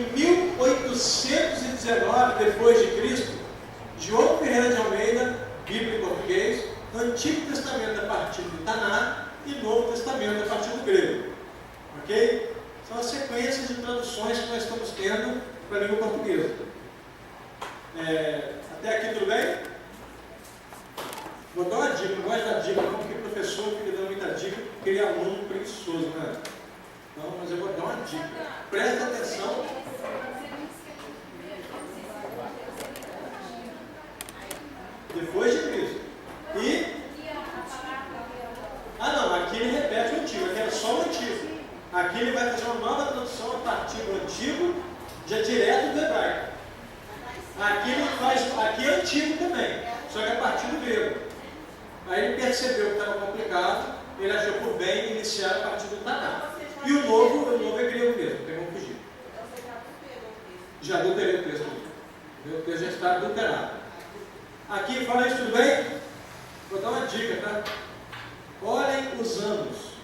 Em 1819 depois de Cristo, João Ferreira de Almeida, Bíblia em português, Antigo Testamento a partir do Taná e Novo Testamento a partir do grego. Ok? São as sequências de traduções que nós estamos tendo para a língua portuguesa. Até aqui tudo bem? Vou dar uma dica, não gosto de dar dica não, porque o professor fica dando muita dica, porque ele é aluno preguiçoso, né? Não, mas eu vou dar uma dica. Presta atenção. Depois de Cristo. Não, aqui ele repete o antigo, aqui era só o antigo. Aqui ele vai fazer uma nova tradução a partir do antigo, já direto do hebraico. Aqui ele faz, aqui é antigo também, só que a partir do grego. Aí ele percebeu que estava complicado, ele achou por bem iniciar a partir do Taná. E o novo é grego mesmo, não tem como fugir. Já adulterei o texto. O texto já está adulterado. Aqui, fala isso tudo bem? Vou dar uma dica, tá? Olhem os anos.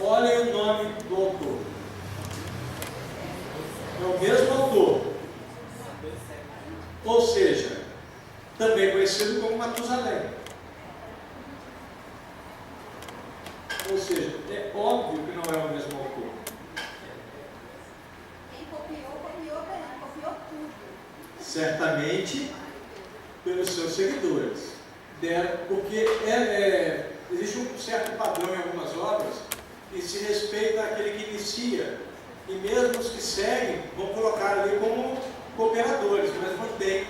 Olhem o nome do autor. É o mesmo autor. Ou seja, também conhecido como Matusalém. Ou seja, é óbvio que não é o mesmo autor. Quem copiou tudo. Certamente pelos seus seguidores. Porque existe um certo padrão em algumas obras que se respeita àquele que inicia. E mesmo os que seguem vão colocar ali como cooperadores, mas mantém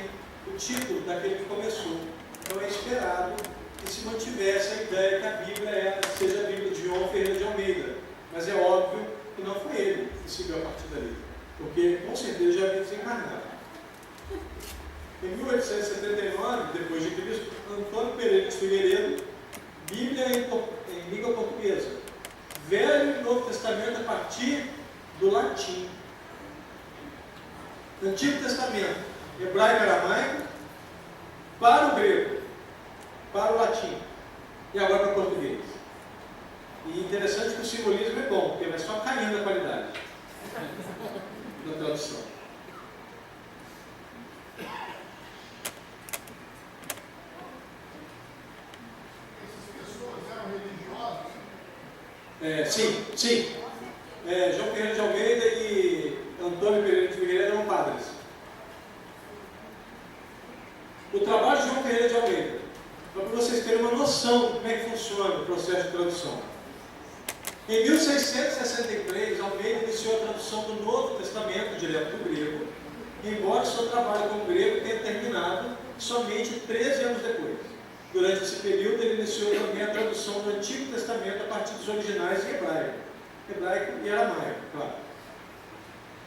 o título daquele que começou. Então é esperado que se mantivesse a ideia que a Bíblia seja a Bíblia de João Ferreira de Almeida. Mas é óbvio que não foi ele que seguiu a partir dali, porque com certeza já havia desencarnado. Em 1879, depois de Cristo, Antônio Pereira de Figueiredo, Bíblia em língua portuguesa. Velho e Novo Testamento a partir do latim. Antigo Testamento, hebraico e aramaico, para o grego, para o latim, e agora para o português. E interessante que o simbolismo é bom, porque vai só caindo a qualidade da tradução. Sim. João Ferreira de Almeida e Antônio Pereira de Figueiredo eram padres. O trabalho de João Ferreira de Almeida, para vocês terem uma noção de como é que funciona o processo de tradução. Em 1663, Almeida iniciou a tradução do Novo Testamento direto do grego, embora seu trabalho como grego tenha terminado somente 13 anos depois. Durante esse período, ele iniciou também a tradução do Antigo Testamento a partir dos originais em hebraico e aramaico, claro.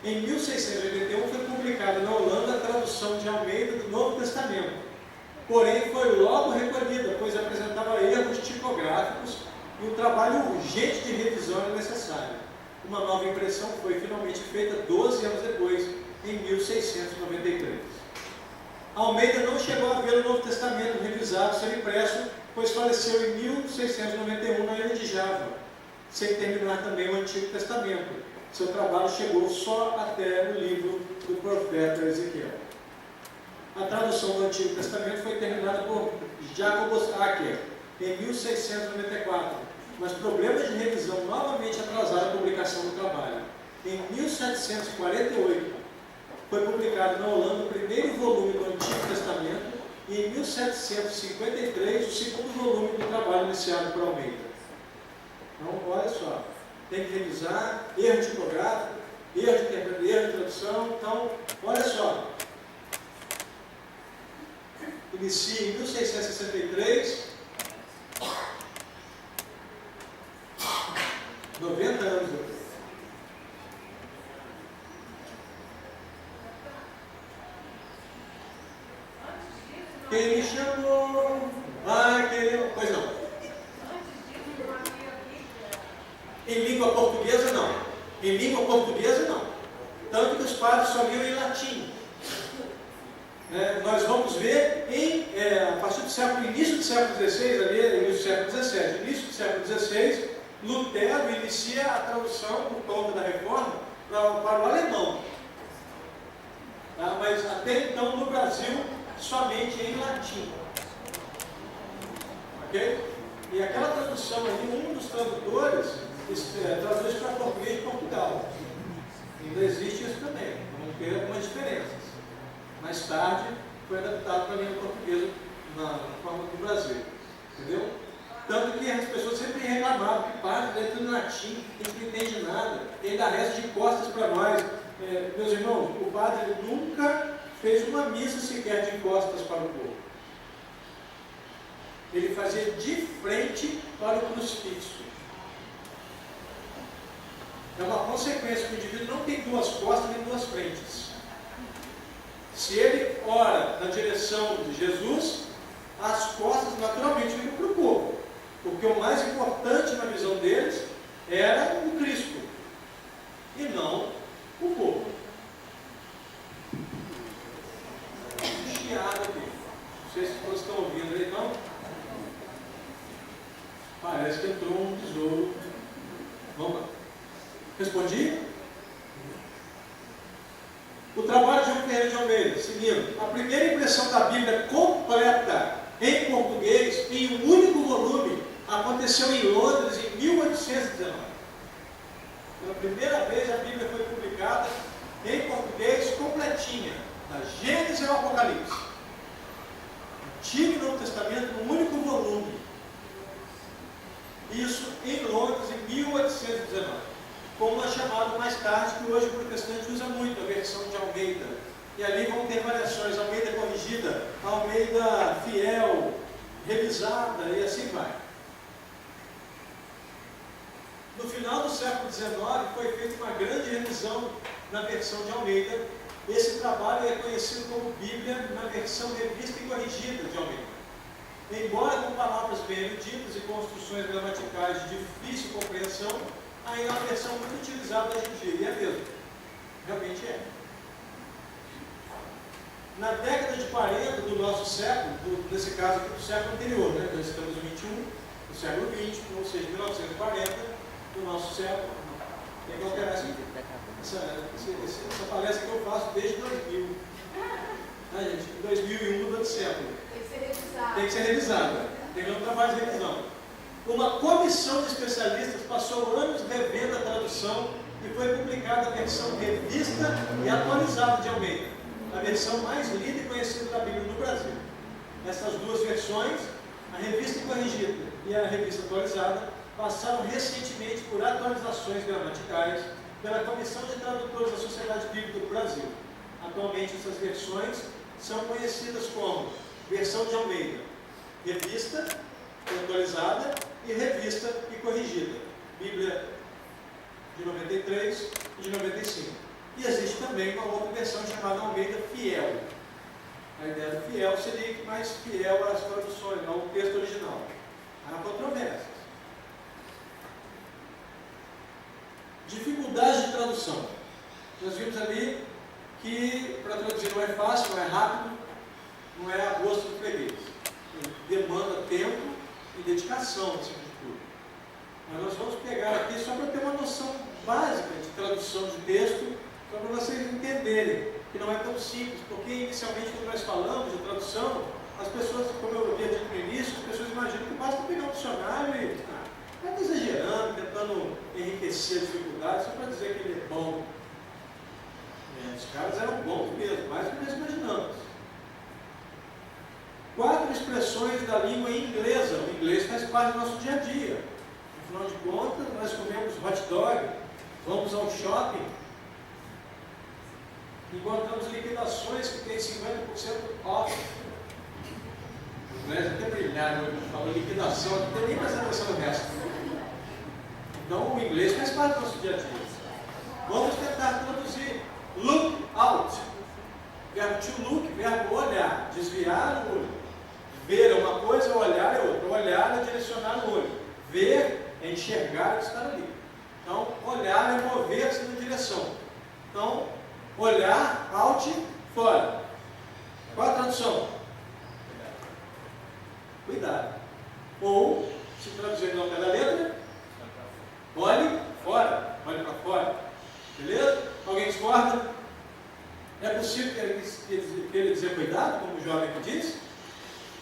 Em 1681 foi publicada na Holanda a tradução de Almeida do Novo Testamento, porém foi logo recolhida, pois apresentava erros tipográficos e um trabalho urgente de revisão era necessário. Uma nova impressão foi finalmente feita 12 anos depois, em 1693. Almeida não chegou a ver o Novo Testamento revisado ser impresso, pois faleceu em 1691 na ilha de Java, sem terminar também o Antigo Testamento. Seu trabalho chegou só até o livro do profeta Ezequiel. A tradução do Antigo Testamento foi terminada por Jacobus Acker em 1694, mas problemas de revisão novamente atrasaram a publicação do trabalho. Em 1748, foi publicado na Holanda o primeiro volume do Antigo Testamento e em 1753 o segundo volume do trabalho iniciado por Almeida. Então, olha só, tem que revisar, erro tipográfico, erro de tradução. Então, olha só, inicia em 1663, 90 anos depois. Quem me chamou vai querer. Pois não. Em língua portuguesa, não. Em língua portuguesa, não. Tanto que os padres só liam em latim. Nós vamos ver a partir do início do século XVI, ali, início do século XVII, início do século XVI, Lutero inicia a tradução por conta da reforma para o alemão. até então no Brasil somente em latim. Ok? E aquela tradução ali, um dos tradutores traduz para português de Portugal. Ainda existe isso também, vamos ter algumas diferenças. Mais tarde foi adaptado para a língua portuguesa na forma do Brasil. Entendeu? Tanto que as pessoas sempre reclamavam que padre é tudo em latim, a gente não entende nada, e ainda resta de costas para nós. Meus irmãos, o padre nunca fez uma missa sequer de costas para o povo. Ele fazia de frente para o crucifixo. É uma consequência que o indivíduo não tem duas costas nem duas frentes. Se ele ora na direção de Jesus, as costas naturalmente ficam para o povo. Porque o mais importante na visão deles era o Cristo e não o povo. Chiado aqui. Não sei se vocês estão ouvindo aí, não? Parece que entrou um tesouro. Vamos lá. Respondi? O trabalho de João Ferreira de Almeida, seguindo. A primeira impressão da Bíblia completa em português, em um único volume, aconteceu em Londres em 1819. Pela primeira vez a Bíblia foi publicada em português completinha, da Gênesis ao Apocalipse. Antigo e Novo Testamento num único volume. Isso em Londres em 1819. Como é chamado mais tarde, que hoje o protestante usa muito, a versão de Almeida. E ali vão ter variações, Almeida corrigida, Almeida fiel, revisada e assim vai. No final do século XIX foi feita uma grande revisão na versão de Almeida. Esse trabalho é conhecido como Bíblia na versão revista e corrigida de Almeida. Embora com palavras bem eruditas e construções gramaticais de difícil compreensão, ainda é uma versão muito utilizada hoje em dia, e é mesmo. Realmente é. Na década de 40 do nosso século, nesse caso aqui do século anterior, né? Nós estamos no 21, no século 20, ou seja, 1940, do nosso século. Tem que alterar essa palestra que eu faço desde 2000. Gente, em 2001 mudou de século. Tem que ser revisada. Tem que ser revisada. Tem um trabalho de revisão. Uma comissão de especialistas passou anos revendo a tradução e foi publicada a versão revista e atualizada de Almeida, a versão mais lida e conhecida da Bíblia no Brasil. Essas duas versões, a revista corrigida e a revista atualizada, passaram recentemente por atualizações gramaticais pela Comissão de Tradutores da Sociedade Bíblica do Brasil. Atualmente, essas versões são conhecidas como versão de Almeida, revista atualizada e revista e corrigida, Bíblia de 93 e de 95. E existe também uma outra versão chamada Almeida Fiel. A ideia do fiel seria mais fiel às traduções, ao texto original. Há controvérsias. Dificuldade de tradução. Nós vimos ali que para traduzir não é fácil, não é rápido, não é a gosto do freguês. Demanda tempo e dedicação, acima de tudo. Mas nós vamos pegar aqui só para ter uma noção básica de tradução de texto, só para vocês entenderem que não é tão simples, porque inicialmente quando nós falamos de tradução, as pessoas, como eu havia dito no início, as pessoas imaginam que basta pegar um dicionário e está exagerando, tentando enriquecer a dificuldade, só para dizer que ele é bom. Os caras eram bons mesmo, mais do que nós imaginamos. 4 expressões da língua inglesa. O inglês faz parte do nosso dia a dia. Afinal de contas, nós comemos hot dog, vamos ao shopping, encontramos liquidações que têm 50% off. O inglês até brilhado, falou liquidação, não tem nem mais atenção no resto. Então, o inglês faz parte do nosso dia a dia. Vamos tentar traduzir. Look out. Verbo to look, verbo olhar, desviar o olho. Ver é uma coisa, olhar é outra. Olhar é direcionar o olho. Ver é enxergar o que está ali. Então, olhar é mover-se na direção. Então, olhar, out, fora. Qual a tradução? Cuidado. Ou, se traduzir no pé da letra, olhe fora. Olhe para fora. Beleza? Alguém discorda? É possível que ele dizer cuidado, como o jovem que disse?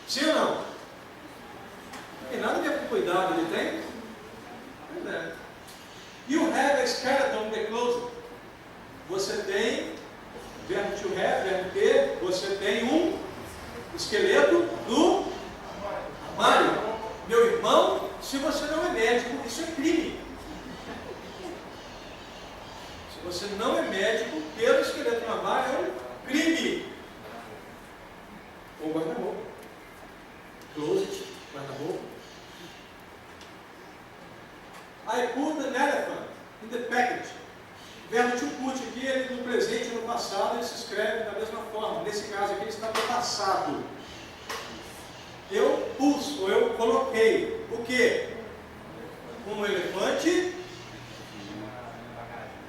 Sim ou não? Não tem nada a ver com cuidado, ele tem? Pois é. You have a skeleton in the closet. Você tem, verbo to have, verbo ter, você tem um esqueleto do armário. Meu irmão, se você não é médico, isso é crime. Se você não é médico, ter o esqueleto no armário é um crime. Ou guarda-roupa. Closet, guarda-roupa. I put an elephant in the package. O verbo to put aqui, ele no presente e no passado, ele se escreve da mesma forma. Nesse caso aqui, ele está no passado. Eu pus, ou eu coloquei, o quê? Um elefante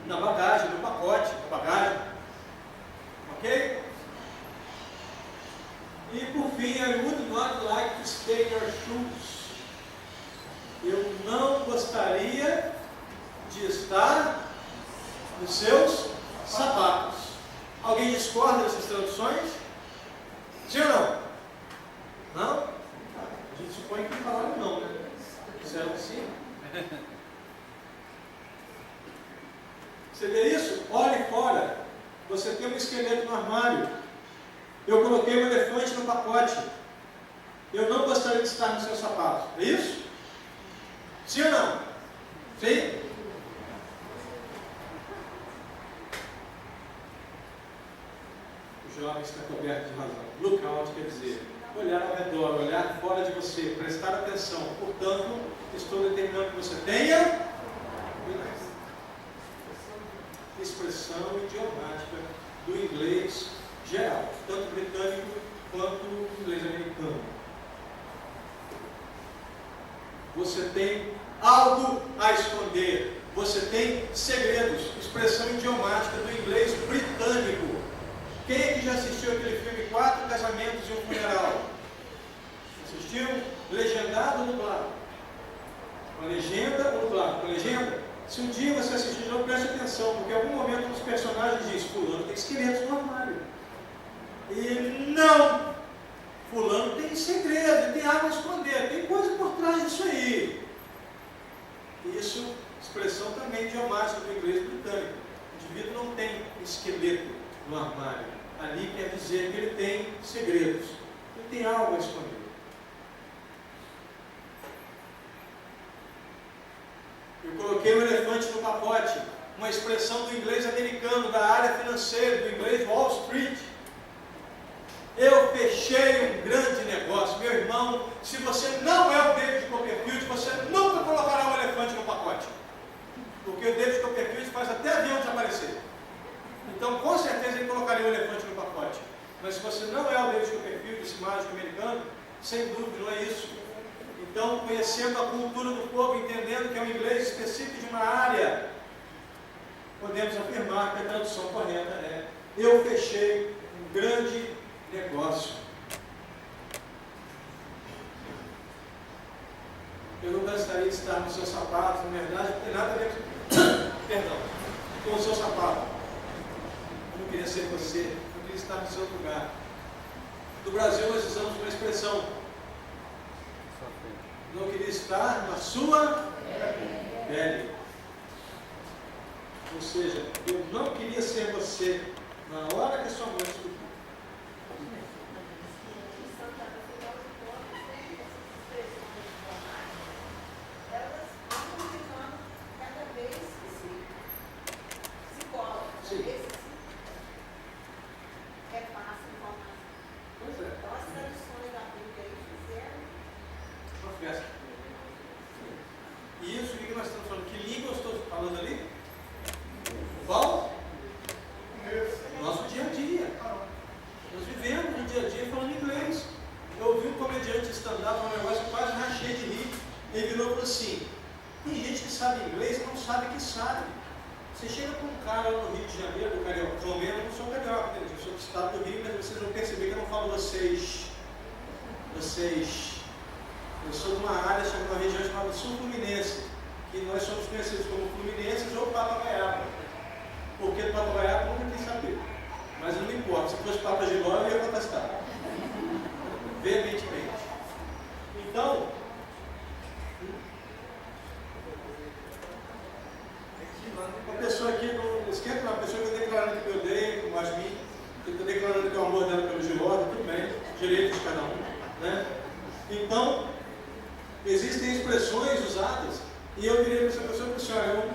na bagagem, no pacote, na bagagem. Ok? E por fim, I would not like to stay in your shoes. Eu não gostaria de estar nos seus sapatos. Alguém discorda dessas traduções? Sim ou não? Não? A gente supõe que falaram não, né? Disseram que sim. Você vê isso? Olhe fora. Você tem um esqueleto no armário. Eu coloquei um elefante no pacote. Eu não gostaria de estar nos seus sapatos. É isso? Sim ou não? Sim? O jovem está coberto de razão. Look out quer dizer olhar ao redor, olhar fora de você, prestar atenção. Portanto, estou determinando que você tenha expressão idiomática do inglês geral, tanto britânico quanto inglês americano. Você tem algo a esconder. Você tem segredos. Expressão idiomática do inglês britânico. Quem é que já assistiu aquele filme 4 Casamentos e um Funeral? Assistiu? Legendado ou dublado? Com legenda ou dublado? Com legenda? Se um dia você assistir, não preste atenção, porque em algum momento um dos personagens diz: fulano tem esqueletos no armário. E não! Fulano tem segredo, tem algo a esconder, tem coisa por trás disso aí. Isso, expressão também idiomática do inglês britânico. O indivíduo não tem esqueleto no armário. Ali quer dizer que ele tem segredos, ele tem algo a esconder. Eu coloquei o elefante no pacote, uma expressão do inglês americano, da área financeira, do inglês Wall Street. Eu fechei um grande negócio. Meu irmão, se você não é o David Copperfield, você nunca colocará um elefante no pacote. Porque o David Copperfield faz até avião desaparecer. Então, com certeza, ele colocaria o elefante no pacote. Mas se você não é o David Copperfield, esse mágico americano, sem dúvida, não é isso. Então, conhecendo a cultura do povo, entendendo que é um inglês específico de uma área, podemos afirmar que a tradução correta é: eu fechei um grande negócio. Eu não gostaria de estar nos seus sapatos, na verdade, não tem nada a ver com, perdão, com o seu sapato. Eu não queria ser você, eu queria estar no seu lugar. No Brasil nós usamos uma expressão: não queria estar na sua pele. Ou seja, eu não queria ser você na hora que a sua mãe estudou. Isso, o que nós estamos falando? Que língua eu estou falando ali? Qual? Nosso dia a dia. Nós vivemos no dia a dia falando inglês. Eu ouvi um comediante stand-up, um negócio, quase rachei de rir. Ele virou e falou assim: tem gente que sabe inglês e não sabe que sabe. Você chega com um cara lá no Rio de Janeiro, do Carioca, mesmo, eu não sou carioca, eu sou do estado do Rio, mas vocês vão perceber que eu não falo vocês. Eu sou de uma área, de uma região chamada Sul Fluminense, que nós somos conhecidos como Fluminenses ou Papagaiaba. Porque Papagaiaba nunca quis saber. Mas eu me Ele está declarando que é o amor dela pelo Giló, tudo bem, direito de cada um. Né? Então, existem expressões usadas, e eu virei para essa pessoa e disse, olha,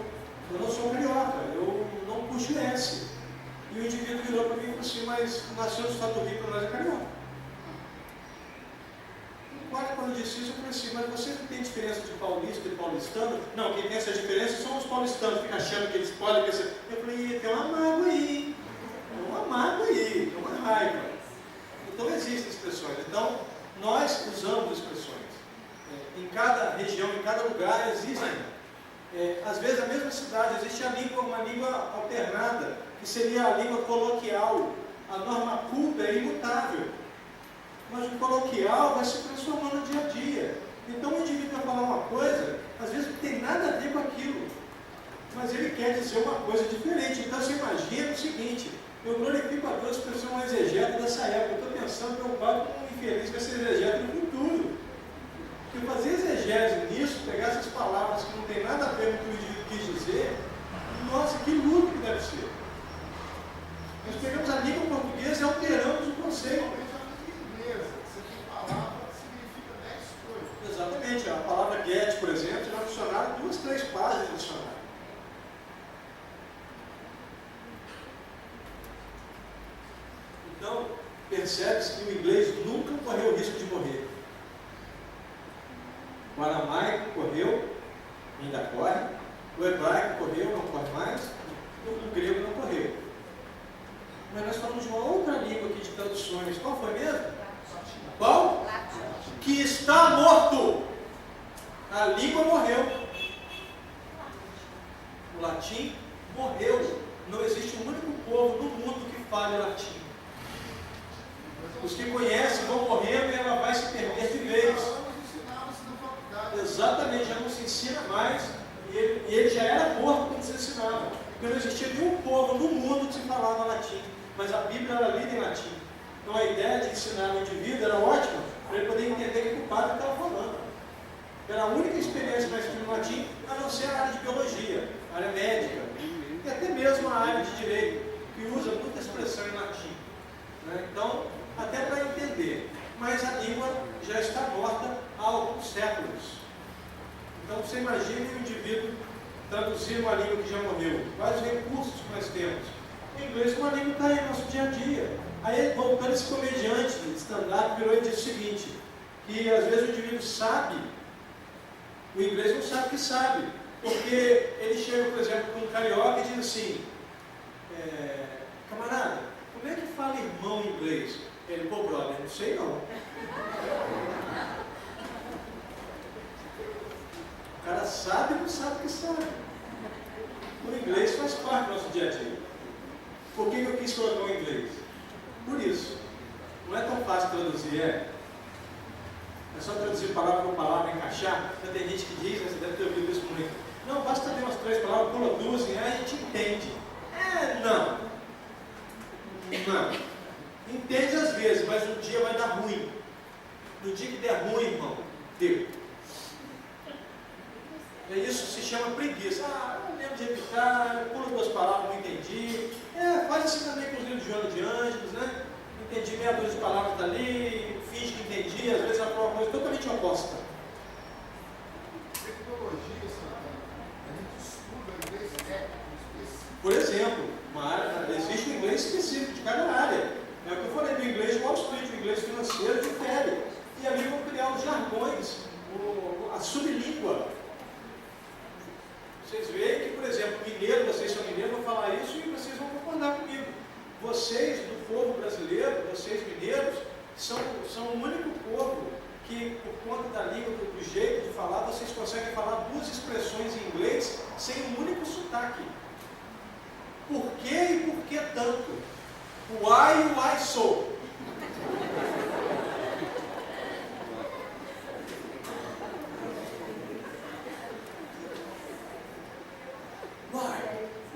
eu não sou carioca, eu não puxo S. E o indivíduo virou para mim e falou assim, mas nasceu no Estado do Rio, para nós é carioca. Quando eu disse isso, eu falei assim, mas você não tem diferença de paulista e paulistano? Não, quem tem essa diferença são os paulistanos, ficam achando que eles podem... Eu falei, tem uma mágoa aí, tem uma raiva. Então existem expressões. Então, nós usamos expressões. Em cada região, em cada lugar, existem. Às vezes, na mesma cidade, existe uma língua alternada, que seria a língua coloquial. A norma culta é imutável. Mas o coloquial vai se transformando no dia a dia. Então o indivíduo vai falar uma coisa, às vezes não tem nada a ver com aquilo, mas ele quer dizer uma coisa diferente. Então você imagina o seguinte, eu glorifico a Deus por ser um exegeta dessa época. Eu estou pensando, preocupado com um infeliz que vai ser exegeta no futuro. Porque fazer exegese nisso, pegar essas palavras que não tem nada a ver com o que o indivíduo quis dizer, nossa, que luto que deve ser. Nós pegamos a língua portuguesa e alteramos o conceito. Exatamente, a palavra get, por exemplo, já no dicionário, 2, 3 páginas no dicionário. Então, percebe-se que o inglês nunca correu o risco de morrer. O aramaico correu, ainda corre, o hebraico correu, não corre mais, o grego não correu. Mas nós falamos de uma outra língua aqui de traduções. Qual foi mesmo? Qual? Que está morto. A língua morreu. O latim morreu. Não existe um único povo no mundo que fale latim. Os que conhecem vão morrendo e ela vai se perder de vez. Exatamente, já não se ensina mais. E ele já era morto quando se ensinava. Porque não existia nenhum povo no mundo que se falava latim. Mas a Bíblia era lida em latim. Então a ideia de ensinar o indivíduo era ótima para ele poder entender o que o padre estava falando. Era a única experiência mais que no latim, a não ser a área de biologia, a área médica, e até mesmo a área de direito, que usa muita expressão em latim. Né? Então, até para entender. Mas a língua já está morta há alguns séculos. Então, você imagine um indivíduo traduzir uma língua que já morreu. Quais os recursos que nós temos? O inglês é uma língua que está aí no nosso dia a dia. Aí, voltando esse comediante de stand-up, virou e disse o seguinte, que às vezes o indivíduo sabe, o inglês não sabe que sabe, porque ele chega, por exemplo, com um carioca e diz assim, camarada, como é que fala irmão em inglês? Ele, pô, brother, não sei não. O cara sabe e não sabe que sabe. O inglês faz parte do nosso dia a dia. Por que eu quis colocar o inglês? Por isso. Não é tão fácil traduzir, é só traduzir palavra por palavra, encaixar. Já tem gente que diz, você deve ter ouvido isso muito. Não, basta ter umas 3 palavras, pula 2 e aí a gente entende. Não. Entende às vezes, mas um dia vai dar ruim. No dia que der ruim, irmão, deu. E isso se chama preguiça. Não lembro de repitar, pula 2 palavras, não entendi. Faz assim também com os livros de Joana de Ângelos, né? Entendi meia dúzia de palavras dali, finge que entendi, às vezes ela fala uma coisa totalmente oposta. Tecnologia, a gente estuda inglês técnico específico. Por exemplo, existe um inglês específico de cada área. É o que eu falei do inglês de Wall Street, o inglês financeiro de Ferry. E ali vão criar os jargões, a sublíngua. Vocês veem que, por exemplo, mineiro, vocês são mineiros, vão falar isso e vocês vão concordar comigo. Vocês, do povo brasileiro, vocês mineiros, são o único povo que, por conta da língua, do jeito de falar, vocês conseguem falar 2 expressões em inglês sem um único sotaque. Por que e por que tanto? Why e why so?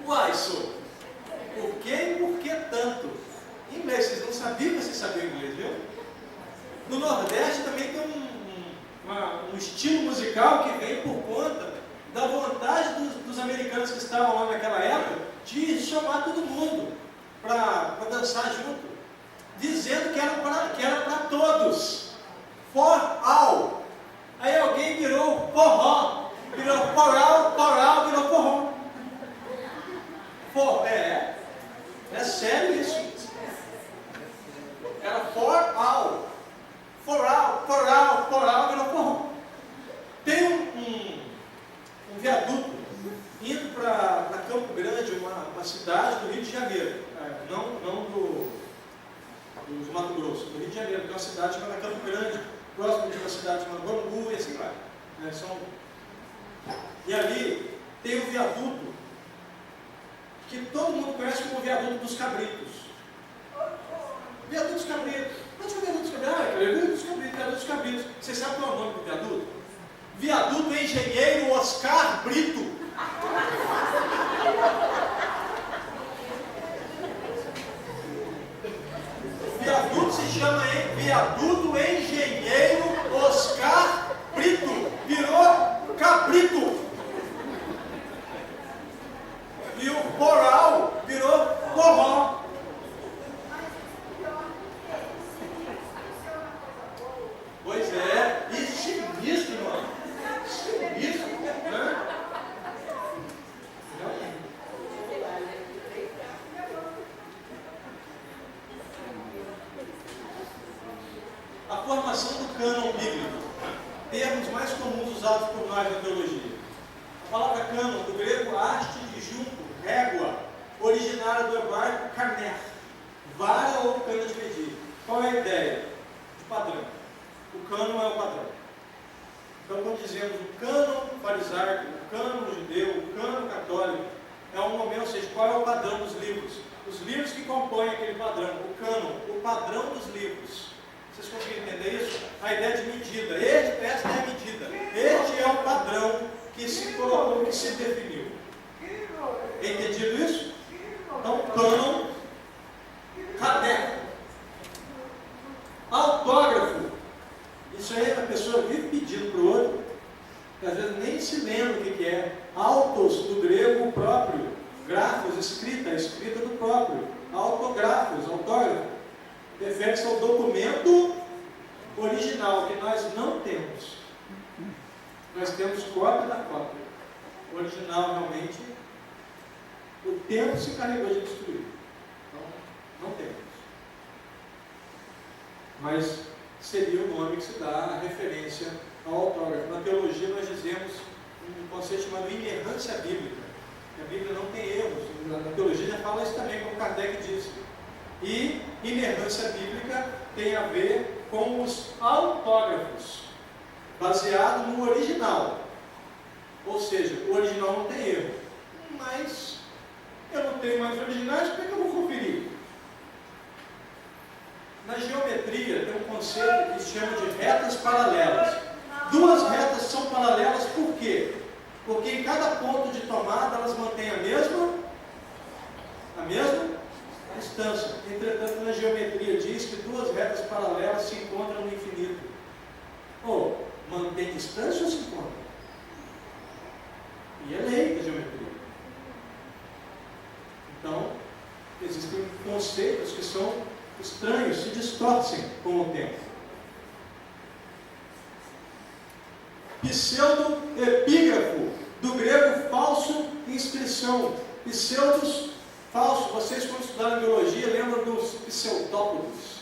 Why so? Por que e por que tanto? Em inglês, vocês não sabiam que vocês sabiam inglês, viu? No Nordeste também tem um estilo musical que vem por conta da vontade dos americanos que estavam lá naquela época de chamar todo mundo para dançar junto. dizendo que era para todos. For all. Aí alguém virou forró. Virou for all, virou forró. É sério isso. Era for all, virou forró. Tem um viaduto indo para Campo Grande, uma cidade do Rio de Janeiro, não do Mato Grosso, do Rio de Janeiro, que é uma cidade chamada Campo Grande, próximo de uma cidade chamada Bangu, e assim vai. E ali tem um viaduto que todo mundo conhece como o viaduto dos Cabritos. Viaduto dos Cabritos. Onde é o viaduto dos Cabritos? Viaduto dos Cabritos. Você sabe qual é o nome do viaduto? Viaduto Engenheiro Oscar Brito. O viaduto se chama Viaduto Engenheiro Oscar Brito. Virou Cabrito. E o Poral virou Forró. Pois é, e sinistro, mano. Sinistro, né? A formação do cânon bíblico, termos mais comuns usados por nós na teologia. A palavra cânon, do grego haste de junco, régua, originária do hebraico caner, vara ou cana de medir. Qual é a ideia? De padrão. O cânon é o padrão. Então, quando dizemos o cânon farisaico, o cânon judeu, o cânon católico, é um momento, ou seja, qual é o padrão dos livros? Os livros que compõem aquele padrão, o cânon, o padrão dos livros. Vocês conseguem entender isso? A ideia de medida. Esta é a medida. Este é o padrão que se colocou, que se definiu. É entendido isso? Então, cânon, caderno, autógrafo. Isso aí a pessoa vive pedindo para o outro, que às vezes nem se lembra o que é. Autos, do grego próprio. Grafos, escrita do próprio. Autografos, autógrafo. Refere-se ao documento original, que nós não temos. Nós temos cópia da cópia. O original, realmente, o tempo se encarregou de destruir. Então, não temos. Mas seria o nome que se dá a referência ao autógrafo. Na teologia nós dizemos um conceito chamado inerrância bíblica. A Bíblia não tem erros. Na teologia já fala isso também, como Kardec disse. E inerrância bíblica tem a ver com os autógrafos, baseado no original. Ou seja, o original não tem erro. Mas eu não tenho mais originais, como é que eu vou conferir? Na geometria tem um conceito que se chama de retas paralelas. Duas retas são paralelas por quê? Porque em cada ponto de tomada elas mantêm a mesma distância. Entretanto, na geometria diz que duas retas paralelas se encontram no infinito. Ou mantém distância ou se encontram? E é lei da geometria. Então, existem conceitos que são estranhos, se distorcem com o tempo. Pseudo-epígrafo, do grego falso inscrição. Pseudos, falso. Vocês, quando estudaram biologia, lembram dos pseudópodes?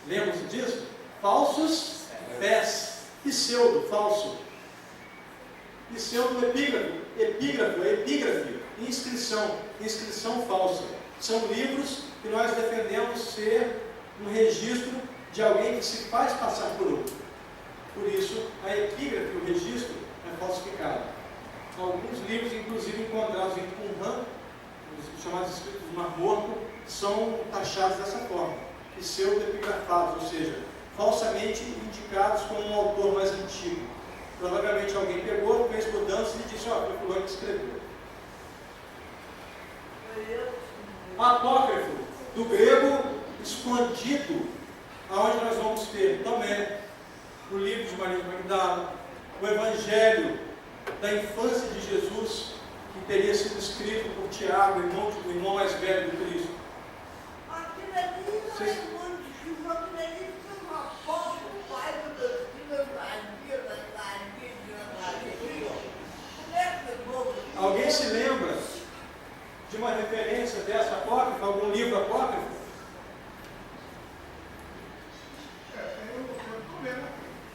Lembram-se disso? Falsos pés. Pseudo, falso. Pseudo-epígrafo, epígrafe, inscrição falsa. São livros que nós defendemos ser um registro de alguém que se faz passar por outro. Por isso, a epígrafe, o registro, é falsificado. Alguns livros, inclusive encontrados em Qumran, os chamados escritos do Mar Morto, são taxados dessa forma, pseudo-epigrafados, ou seja, falsamente indicados como um autor mais antigo. Provavelmente alguém pegou, fez mudanças e disse: ó, foi fulano que escreveu. Apócrifo, do grego escondido, aonde nós vamos ter Tomé, o livro de Maria Magdala, o Evangelho da infância de Jesus, que teria sido escrito por Tiago, irmão mais velho do Cristo. Vocês- Alguém se lembra de uma referência dessa apócrifa, algum livro apócrifo?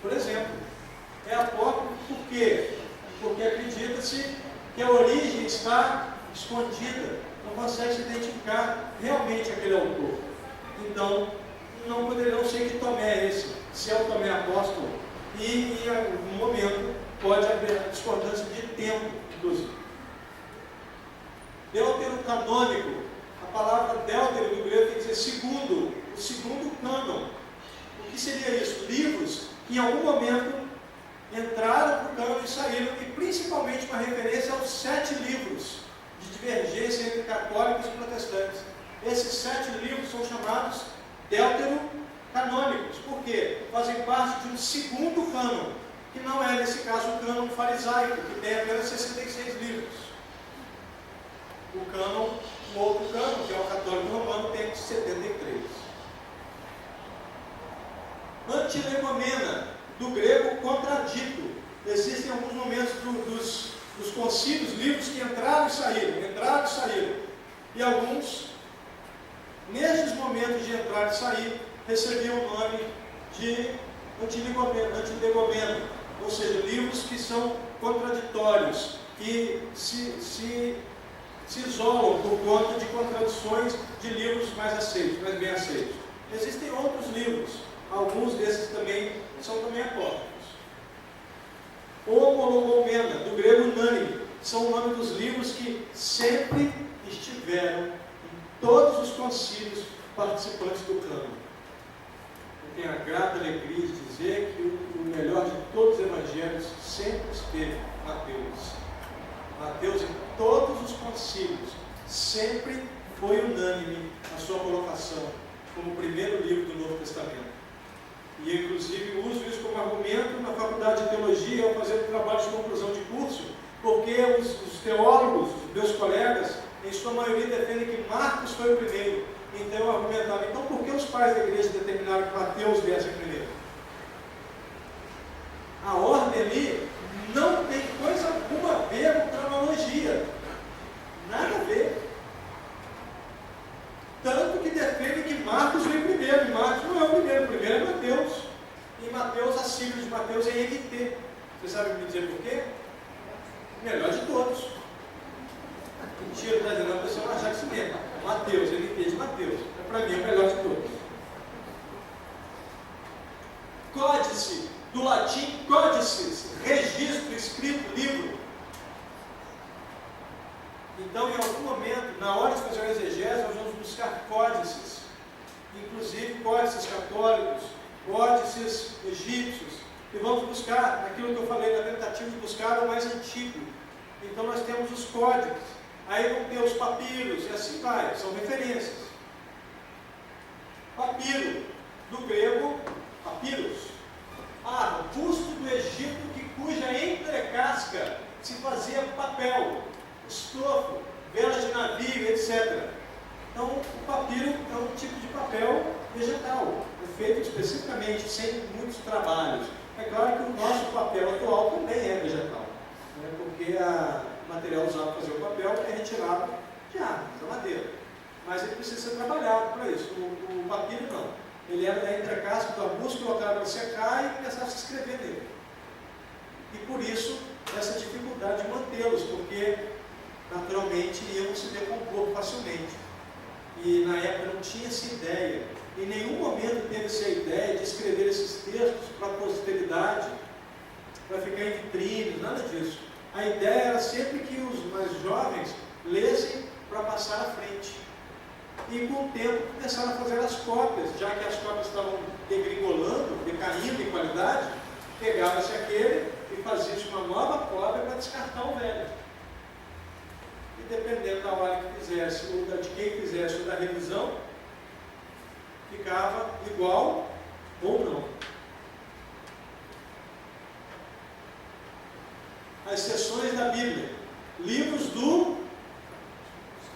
Por exemplo, é apócrifo por quê? Porque acredita-se que a origem está escondida, não consegue se identificar realmente aquele autor. Então, não poderão ser que Tomé esse, se é o Tomé apóstolo, e em algum momento pode haver discordância de tempo, inclusive. Deutero canônico, a palavra deutero do grego quer dizer segundo, o segundo cânon. O que seria isso? Livros que em algum momento entraram para o cânon e saíram, e principalmente uma referência aos 7 livros de divergência entre católicos e protestantes. Esses 7 livros são chamados deuterocanônicos. Por quê? Fazem parte de um segundo cânon, que não é, nesse caso, o cânon farisaico, que tem apenas 66 livros. O outro cânon, que é o católico romano, tem 73. Antilegomena, do grego contradito. Existem alguns momentos dos concílios, livros que entraram e saíram. E alguns, nesses momentos de entrar e sair, recebiam o nome de antilegomena, ou seja, livros que são contraditórios, que se isolam por conta de contradições de livros mais aceitos, mais bem aceitos. Existem outros livros, alguns desses também são também apócrifos. Homologomena, do grego unânime, são o nome dos livros que sempre estiveram em todos os concílios participantes do cânon. Eu tenho a grata alegria de dizer que o melhor de todos os evangelhos sempre esteve Mateus. Mateus, em todos os concílios, sempre foi unânime a sua colocação como o primeiro livro do Novo Testamento. E, inclusive, uso isso como argumento na faculdade de teologia, ao fazer o trabalho de conclusão de curso, porque os teólogos, os meus colegas, em sua maioria defendem que Marcos foi o primeiro. Então eu argumentava, então por que os pais da igreja determinaram que Mateus viesse primeiro? A ordem ali não tem coisa alguma a ver com cronologia. Nada a ver. Tanto que defende que Marcos veio primeiro, e Marcos não é o primeiro é Mateus. E Mateus, a sigla de Mateus é MT. Você sabe me dizer por quê? Melhor de todos. Mentira, está dizendo, a pessoa vai achar que isso mesmo. Mateus, MT de Mateus. Para mim é o melhor de todos. Códice, do latim códices, registro, escrito, livro. Então, em algum momento, na hora de fazer o exegese, nós vamos buscar códices, inclusive códices católicos, códices egípcios, e vamos buscar aquilo que eu falei, na tentativa de buscar o mais antigo. Então, nós temos os códigos, aí vão ter os papiros, e assim vai, são referências. Papiro, do grego, papiros. O busto do Egito, cuja entrecasca se fazia papel, estofo, velas de navio, etc. Então, o papiro é um tipo de papel vegetal, feito especificamente, sem muitos trabalhos. É claro que o nosso papel atual também é vegetal, né? Porque o material usado para fazer o papel é retirado de árvores, da madeira. Mas ele precisa ser trabalhado para isso. O papiro não. Ele era entre a casca do arbusto, colocava para secar e começava a se escrever nele. E por isso, essa dificuldade de mantê-los, porque naturalmente iam se decompor facilmente. E na época não tinha essa ideia. Em nenhum momento teve essa ideia de escrever esses textos para a posteridade, para ficar em vitrines, nada disso. A ideia era sempre que os mais jovens lessem para passar à frente. E com o tempo começaram a fazer as cópias, já que as cópias estavam degringolando, decaindo em qualidade, pegava-se aquele e fazia-se uma nova cópia para descartar o velho. E dependendo da hora que fizesse, ou de quem fizesse, ou da revisão, ficava igual ou não. As seções da Bíblia, livros do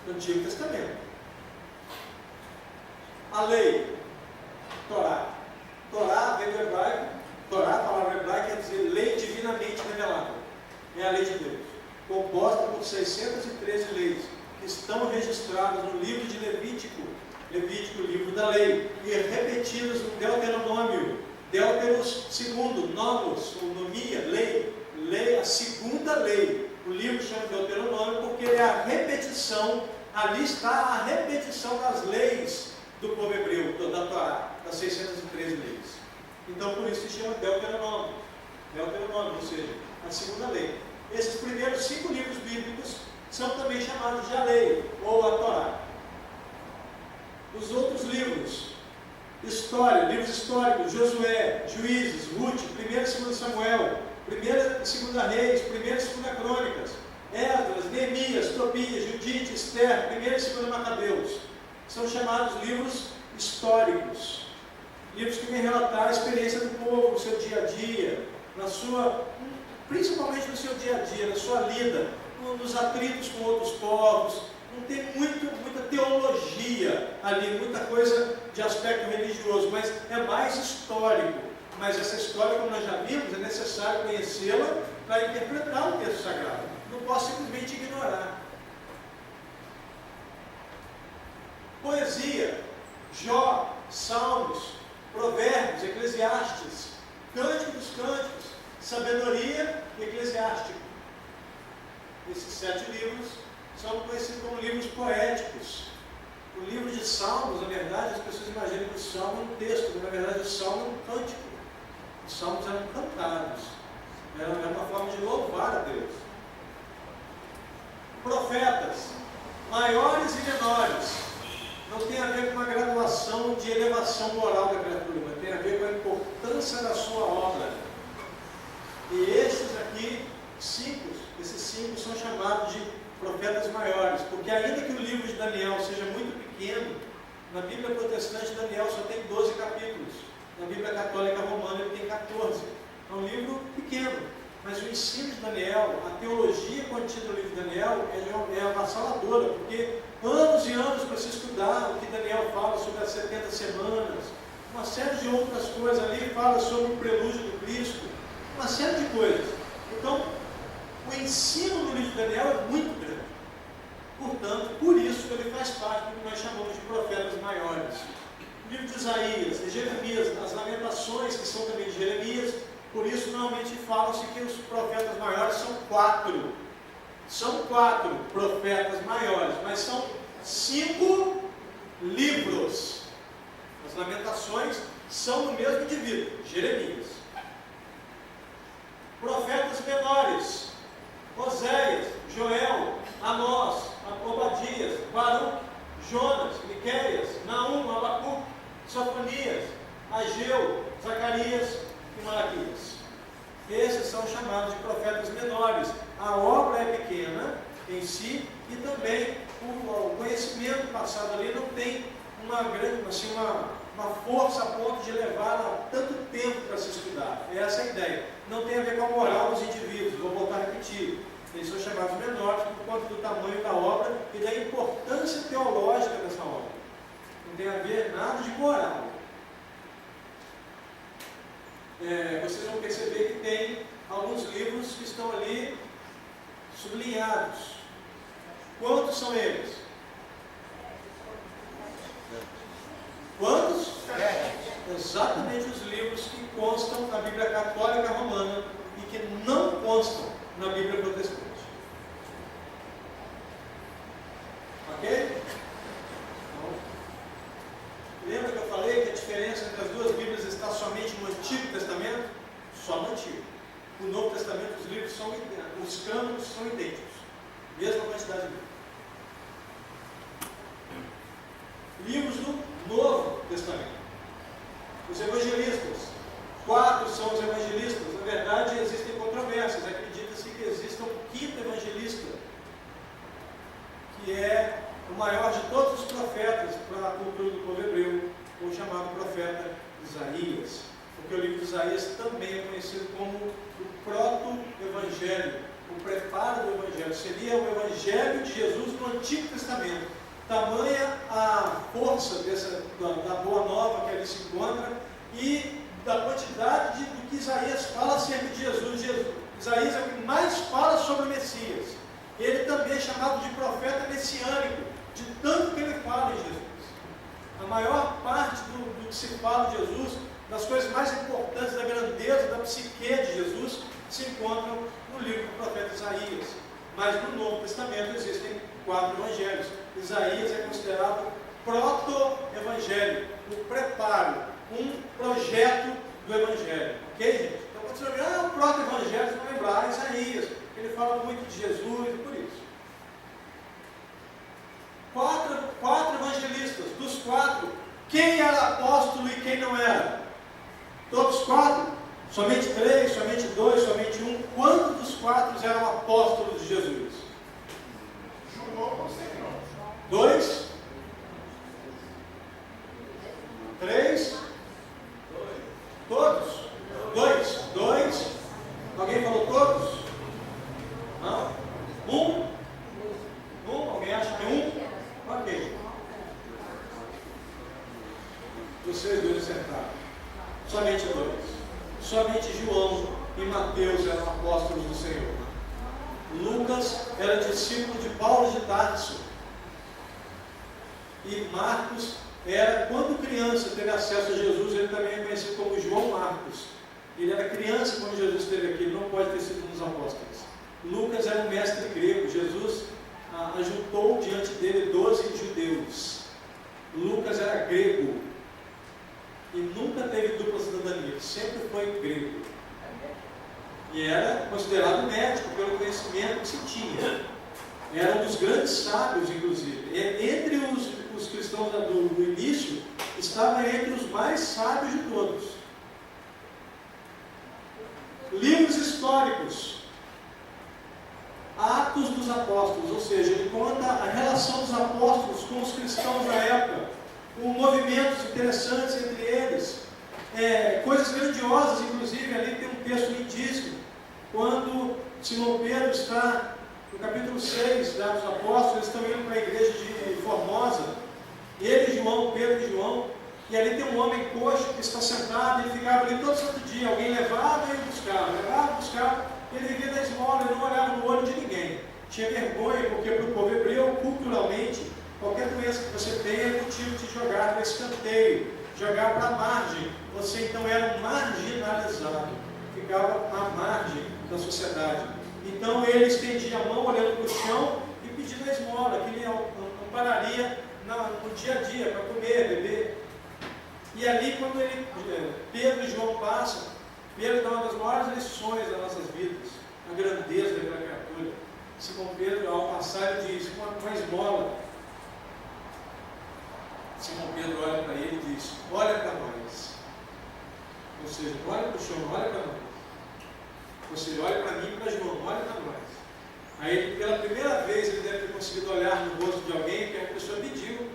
Antigo Testamento. A lei, Torá. Torá vem do hebraico, Torá, a palavra hebraica quer dizer lei divinamente revelada. É a lei de Deus, composta por 613 leis, que estão registradas no livro de Levítico, livro da lei, e repetidas no Deuteronômio, Deuteros segundo, Nomos, ou Nomia, lei, a segunda lei. O livro chama Deuteronômio porque é a repetição, ali está a repetição das leis do povo hebreu, da Torá, das 613 leis. Então por isso se chama Deuteronômio, ou seja, a segunda lei. Esses primeiros 5 livros bíblicos são também chamados de a lei, ou a Torá. Os outros livros, história, livros históricos, Josué, Juízes, Ruth, 1 e 2 Samuel, 1 e 2 Reis, 1 e 2 Crônicas, Esdras, Neemias, Tobias, Judite, Esther, 1 e 2 Macabeus, são chamados livros históricos, livros que vêm relatar a experiência do povo, no seu dia a dia, principalmente no seu dia a dia, na sua lida, nos atritos com outros povos. Não tem muita teologia ali, muita coisa de aspecto religioso, mas é mais histórico. Mas essa história, como nós já vimos, é necessário conhecê-la para interpretar o texto sagrado. Não posso simplesmente ignorar. Poesia, Jó, Salmos, Provérbios, Eclesiastes, Cântico dos Cânticos, Sabedoria e Eclesiástico. Esses 7 livros são conhecidos como livros poéticos. O livro de Salmos, na verdade, as pessoas imaginam que o Salmo é um texto, mas na verdade o Salmo é um cântico. Os Salmos eram cantados, era uma forma de louvar a Deus. Profetas, maiores e menores, não tem a ver com uma graduação de elevação moral da criatura, mas tem a ver com a importância da sua obra. E esses aqui, esses 5 são chamados de profetas maiores, porque ainda que o livro de Daniel seja muito pequeno, na Bíblia protestante Daniel só tem 12 capítulos, na Bíblia católica romana ele tem 14, é um livro pequeno, mas o ensino de Daniel, a teologia contida no livro de Daniel é avassaladora, porque anos e anos para se estudar o que Daniel fala sobre as 70 semanas, uma série de outras coisas ali, fala sobre o prelúdio do Cristo, uma série de coisas. Então, o ensino do livro de Daniel é muito grande. Portanto, por isso ele faz parte do que nós chamamos de profetas maiores. O livro de Isaías, de Jeremias, as lamentações, que são também de Jeremias, por isso normalmente fala-se que os profetas maiores são 4. São 4 profetas maiores, mas são 5 livros. As lamentações são do mesmo indivíduo, Jeremias. Profetas menores, Oséias, Joel, Amós, Obadias, Baruque, Jonas, Miqueias, Naum, Abacuque, Sofonias, Ageu, Zacarias e Malaquias. Esses são chamados de profetas menores. A obra é pequena em si e também o conhecimento passado ali não tem uma grande, assim, uma força a ponto de levar tanto tempo para se estudar. Essa é a ideia. Não tem a ver com a moral dos indivíduos, vou voltar a repetir. Eles são chamados menores por conta do tamanho da obra e da importância teológica dessa obra. Não tem a ver nada de moral. Vocês vão perceber que tem alguns livros que estão ali sublinhados. Quantos são eles? Quantos? Exatamente os livros que constam na Bíblia Católica Romana e que não constam na Bíblia Protestante. Ok? Então, lembra que eu falei que a diferença entre as duas Bíblias está somente no Antigo Testamento? Só no Antigo. No Novo Testamento os livros são idênticos, os cânones são idênticos. Mesma quantidade de livros. Livros do Novo Testamento. Os evangelistas. 4 são os evangelistas. Na verdade, existem controvérsias. Acredita-se que exista um 5º evangelista, que é o maior de todos os profetas para a cultura do povo hebreu, o chamado profeta Isaías. Porque o livro de Isaías também é conhecido como o proto-evangelho, o preparo do evangelho. Seria o evangelho de Jesus no Antigo Testamento. Tamanha a força da boa nova que ali se encontra e da quantidade do que Isaías fala acerca de Jesus. Isaías é o que mais fala sobre o Messias. Ele também é chamado de profeta messiânico, de tanto que ele fala em Jesus. A maior parte do que se fala de Jesus, das coisas mais importantes, da grandeza, da psique de Jesus, se encontram no livro do profeta Isaías. Mas no Novo Testamento existem 4 evangelhos. Isaías é considerado proto-evangelho, o preparo, um projeto do evangelho. Ok, gente? Então quando você olhar o proto-evangelho, você vai lembrar Isaías. Ele fala muito de Jesus e por isso. 4 evangelistas. Dos 4, quem era apóstolo e quem não era? Todos 4? Somente 3, somente 2, somente 1? Quantos dos 4 eram apóstolos de Jesus? João, não sei não. 2? 3? Todos? 2? Alguém falou todos? Não? 1? Alguém acha que 1? Ok. Vocês 2 acertaram. Somente 2. Somente João e Mateus eram apóstolos do Senhor. Lucas era discípulo de Paulo de Tarso. E Marcos era, quando criança, teve acesso a Jesus, ele também é conhecido como João Marcos. Ele era criança quando Jesus esteve aqui, ele não pode ter sido um dos apóstolos. Lucas era um mestre grego. Jesus ajuntou diante dele 12 judeus. Lucas era grego e nunca teve dupla cidadania, ele sempre foi grego. E era considerado médico pelo conhecimento que se tinha. Era um dos grandes sábios, inclusive. Entre os cristãos do início, estava entre os mais sábios de todos. Livros históricos. Atos dos Apóstolos, ou seja, ele conta a relação dos apóstolos com os cristãos da época, com movimentos interessantes entre eles, coisas grandiosas, inclusive. Ali tem um texto lindíssimo, quando Simão Pedro está no capítulo 6 dos Apóstolos, eles estão indo para a igreja de Formosa, ele, João, Pedro e João, e ali tem um homem coxo que está sentado, ele ficava ali todo santo dia, alguém levava e buscava, ele vivia da esmola, ele não olhava no olho de ninguém, tinha vergonha, porque para o povo hebreu, culturalmente, qualquer doença que você tenha é motivo de jogar para escanteio, jogar para a margem. Você então era um marginalizado, ficava à margem da sociedade. Então ele estendia a mão olhando para o chão e pedindo a esmola, que ele ampararia no dia a dia para comer, beber. E ali, quando Pedro e João passam, Pedro dá uma das maiores lições das nossas vidas, a grandeza daquela criatura. Simão Pedro, ao passar, ele diz: uma esmola. Simão Pedro olha para ele e diz: olha para nós. Ou seja, olha para o chão, olha para nós. Ou seja, olha para mim e para João, olha para nós. Aí, pela primeira vez, ele deve ter conseguido olhar no rosto de alguém, porque a pessoa pediu.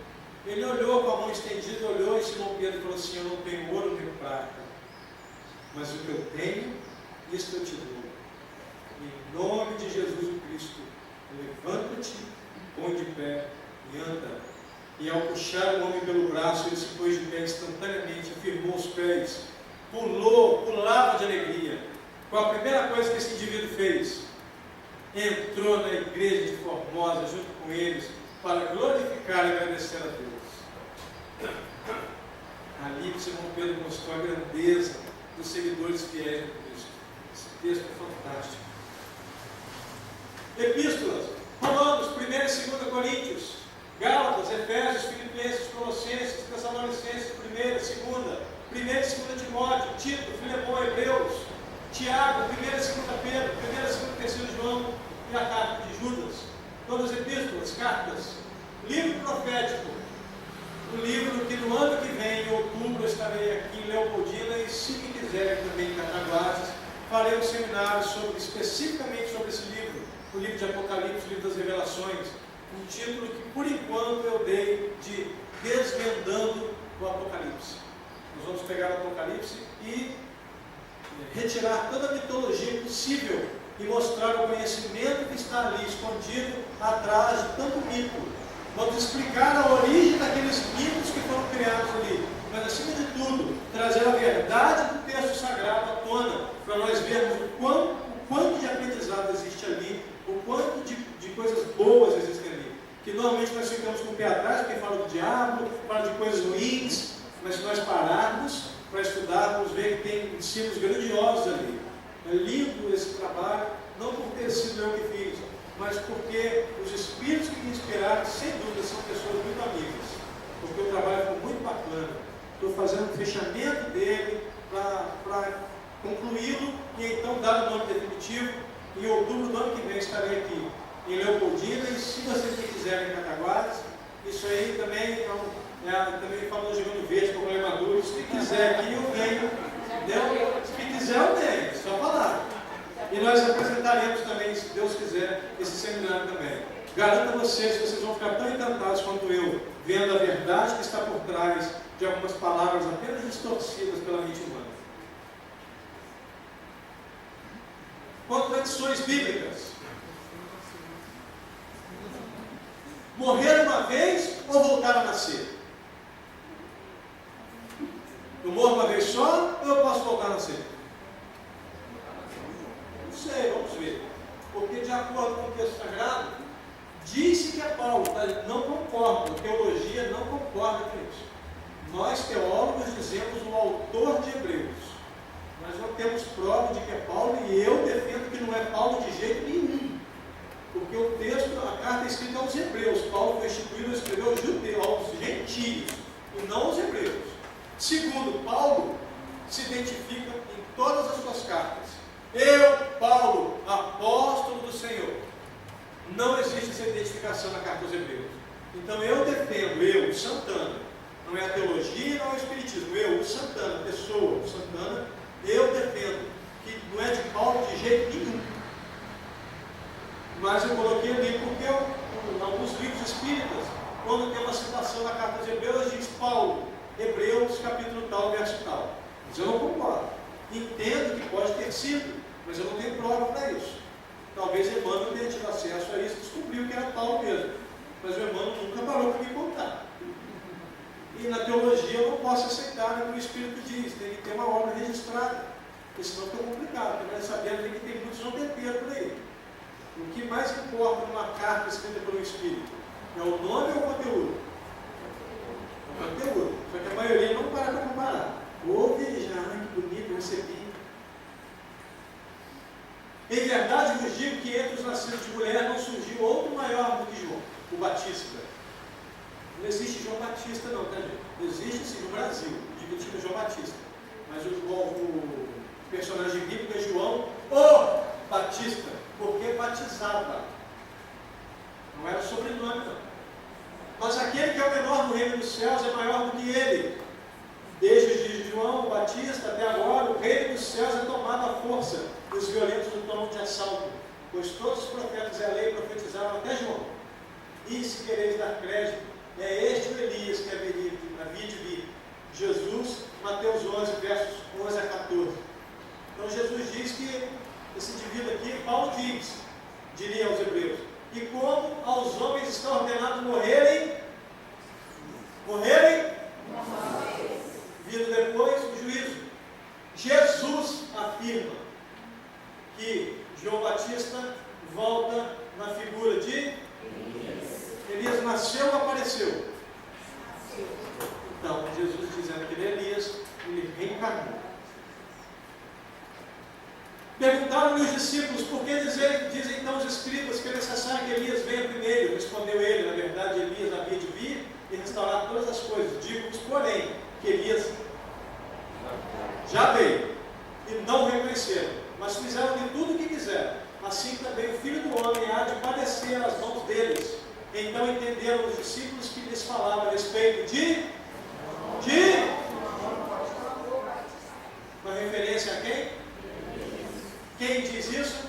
Ele olhou com a mão estendida, olhou, e Simão Pedro falou assim: eu não tenho ouro nem prata, mas o que eu tenho, isto eu te dou. Em nome de Jesus Cristo, levanta-te, põe de pé e anda. E ao puxar o homem pelo braço, ele se pôs de pé instantaneamente, afirmou os pés, pulava de alegria. Qual a primeira coisa que esse indivíduo fez? Entrou na igreja de Formosa junto com eles para glorificar e agradecer a Deus. Ali Simão Pedro mostrou a grandeza dos seguidores fiéis de Cristo. Esse texto é fantástico. Epístolas: Romanos, 1 e 2 Coríntios, Gálatas, Efésios, Filipenses, Colossenses, Tessalonicenses, 1 e 2, 1 e 2 Timóteo, Tito, Filemão, Hebreus, Tiago, 1 e 2 Pedro, 1 e 2 3 João e a carta de Judas. Todas as epístolas, cartas. Livro profético, o livro que no ano que vem, em outubro, eu estarei aqui em Leopoldina, e se me quiserem também em Cataguases, farei um seminário especificamente sobre esse livro, o livro de Apocalipse, o livro das Revelações, um título que por enquanto eu dei de Desvendando o Apocalipse. Nós vamos pegar o Apocalipse e retirar toda a mitologia possível e mostrar o conhecimento que está ali escondido atrás de tanto mito. Vamos explicar a origem daqueles mitos fala de coisas ruins, mas se nós pararmos para estudarmos, ver que tem ensinos grandiosos ali. É lindo esse trabalho, não por ter sido eu que fiz, mas porque os espíritos que me inspiraram, sem dúvida, são pessoas muito amigas, porque o trabalho ficou muito bacana. Estou fazendo um fechamento dele para concluí-lo e então dar o nome definitivo. Em outubro do ano que vem estarei aqui em Leopoldina, e se vocês quiserem em Cataguases, isso aí também também falou jogando verde com problemadores. Se quiser aqui, eu venho. Entendeu? Se quiser, eu venho, só falar. E nós apresentaremos também, se Deus quiser, esse seminário também. Garanto a vocês que vocês vão ficar tão encantados quanto eu, vendo a verdade que está por trás de algumas palavras apenas distorcidas pela mente humana. Contradições bíblicas. Morrer uma vez ou voltar a nascer? Eu morro uma vez só ou eu posso voltar a nascer? Não sei, vamos ver. Porque de acordo com o texto sagrado, disse que é Paulo, não concorda, a teologia não concorda com isso. Nós teólogos dizemos o autor de Hebreus. Nós não temos prova de que é Paulo, e eu defendo que não é Paulo de jeito nenhum. Porque o texto, a carta é escrita aos hebreus. Paulo foi instituído a escrever aos judeus, aos gentios, e não aos hebreus. Segundo, Paulo se identifica em todas as suas cartas. Eu, Paulo, apóstolo do Senhor. Não existe essa identificação na carta aos hebreus. Então eu defendo, eu, Santana, não é a teologia, não é o espiritismo, eu, Santana, pessoa, Santana, eu defendo que não é de Paulo de jeito nenhum. Mas eu coloquei ali porque em alguns livros espíritas, quando tem uma citação na carta aos hebreus, diz Paulo, Hebreus capítulo tal, verso tal. Mas eu não concordo. Entendo que pode ter sido, mas eu não tenho prova para isso. Talvez Emmanuel tenha tido acesso a isso e descobriu que era Paulo mesmo. Mas o Emmanuel nunca parou para me contar. E na teologia eu não posso aceitar o que o Espírito diz, tem que ter uma obra registrada, porque senão fica complicado, porque nós sabemos que tem muitos não tempero por aí. O que mais importa numa carta escrita pelo Espírito? É o nome ou o conteúdo? O conteúdo. Só que a maioria não para para comparar. Ouve já, que bonito, eu recebi. Em verdade vos digo que entre os nascidos de mulher não surgiu outro maior do que João, o Batista. Não existe João Batista não, tá gente? Existe sim no Brasil, dividido João Batista. Mas o personagem bíblico é João o Batista, porque batizava. Não era sobrenome não. Mas aquele que é o menor no reino dos céus é maior do que ele. Desde os dias de João Batista até agora, o reino dos céus é tomado à força, e os violentos o tomam de assalto, pois todos os profetas e a lei profetizaram até João. E se quereis dar crédito, é este o Elias que havia de vir. Jesus, Mateus 11, versos 11 a 14. Então Jesus diz que esse indivíduo aqui, Paulo diria aos hebreus, e como aos homens está ordenado morrerem, vindo depois o juízo. Jesus afirma que João Batista volta na figura de Elias. Nasceu ou apareceu? Então, Jesus dizendo que ele é Elias, ele reencarnou. Perguntaram-lhe os discípulos, por que dizem então os escribas que é necessário que Elias venha primeiro? Respondeu ele, na verdade Elias havia de vir e restaurar todas as coisas. Digo-vos, porém, que Elias já veio e não o reconheceram, mas fizeram-lhe tudo o que quiseram. Assim também o Filho do Homem há de padecer às mãos deles. Então entenderam os discípulos que lhes falavam a respeito de uma referência a quem? Quem diz isso?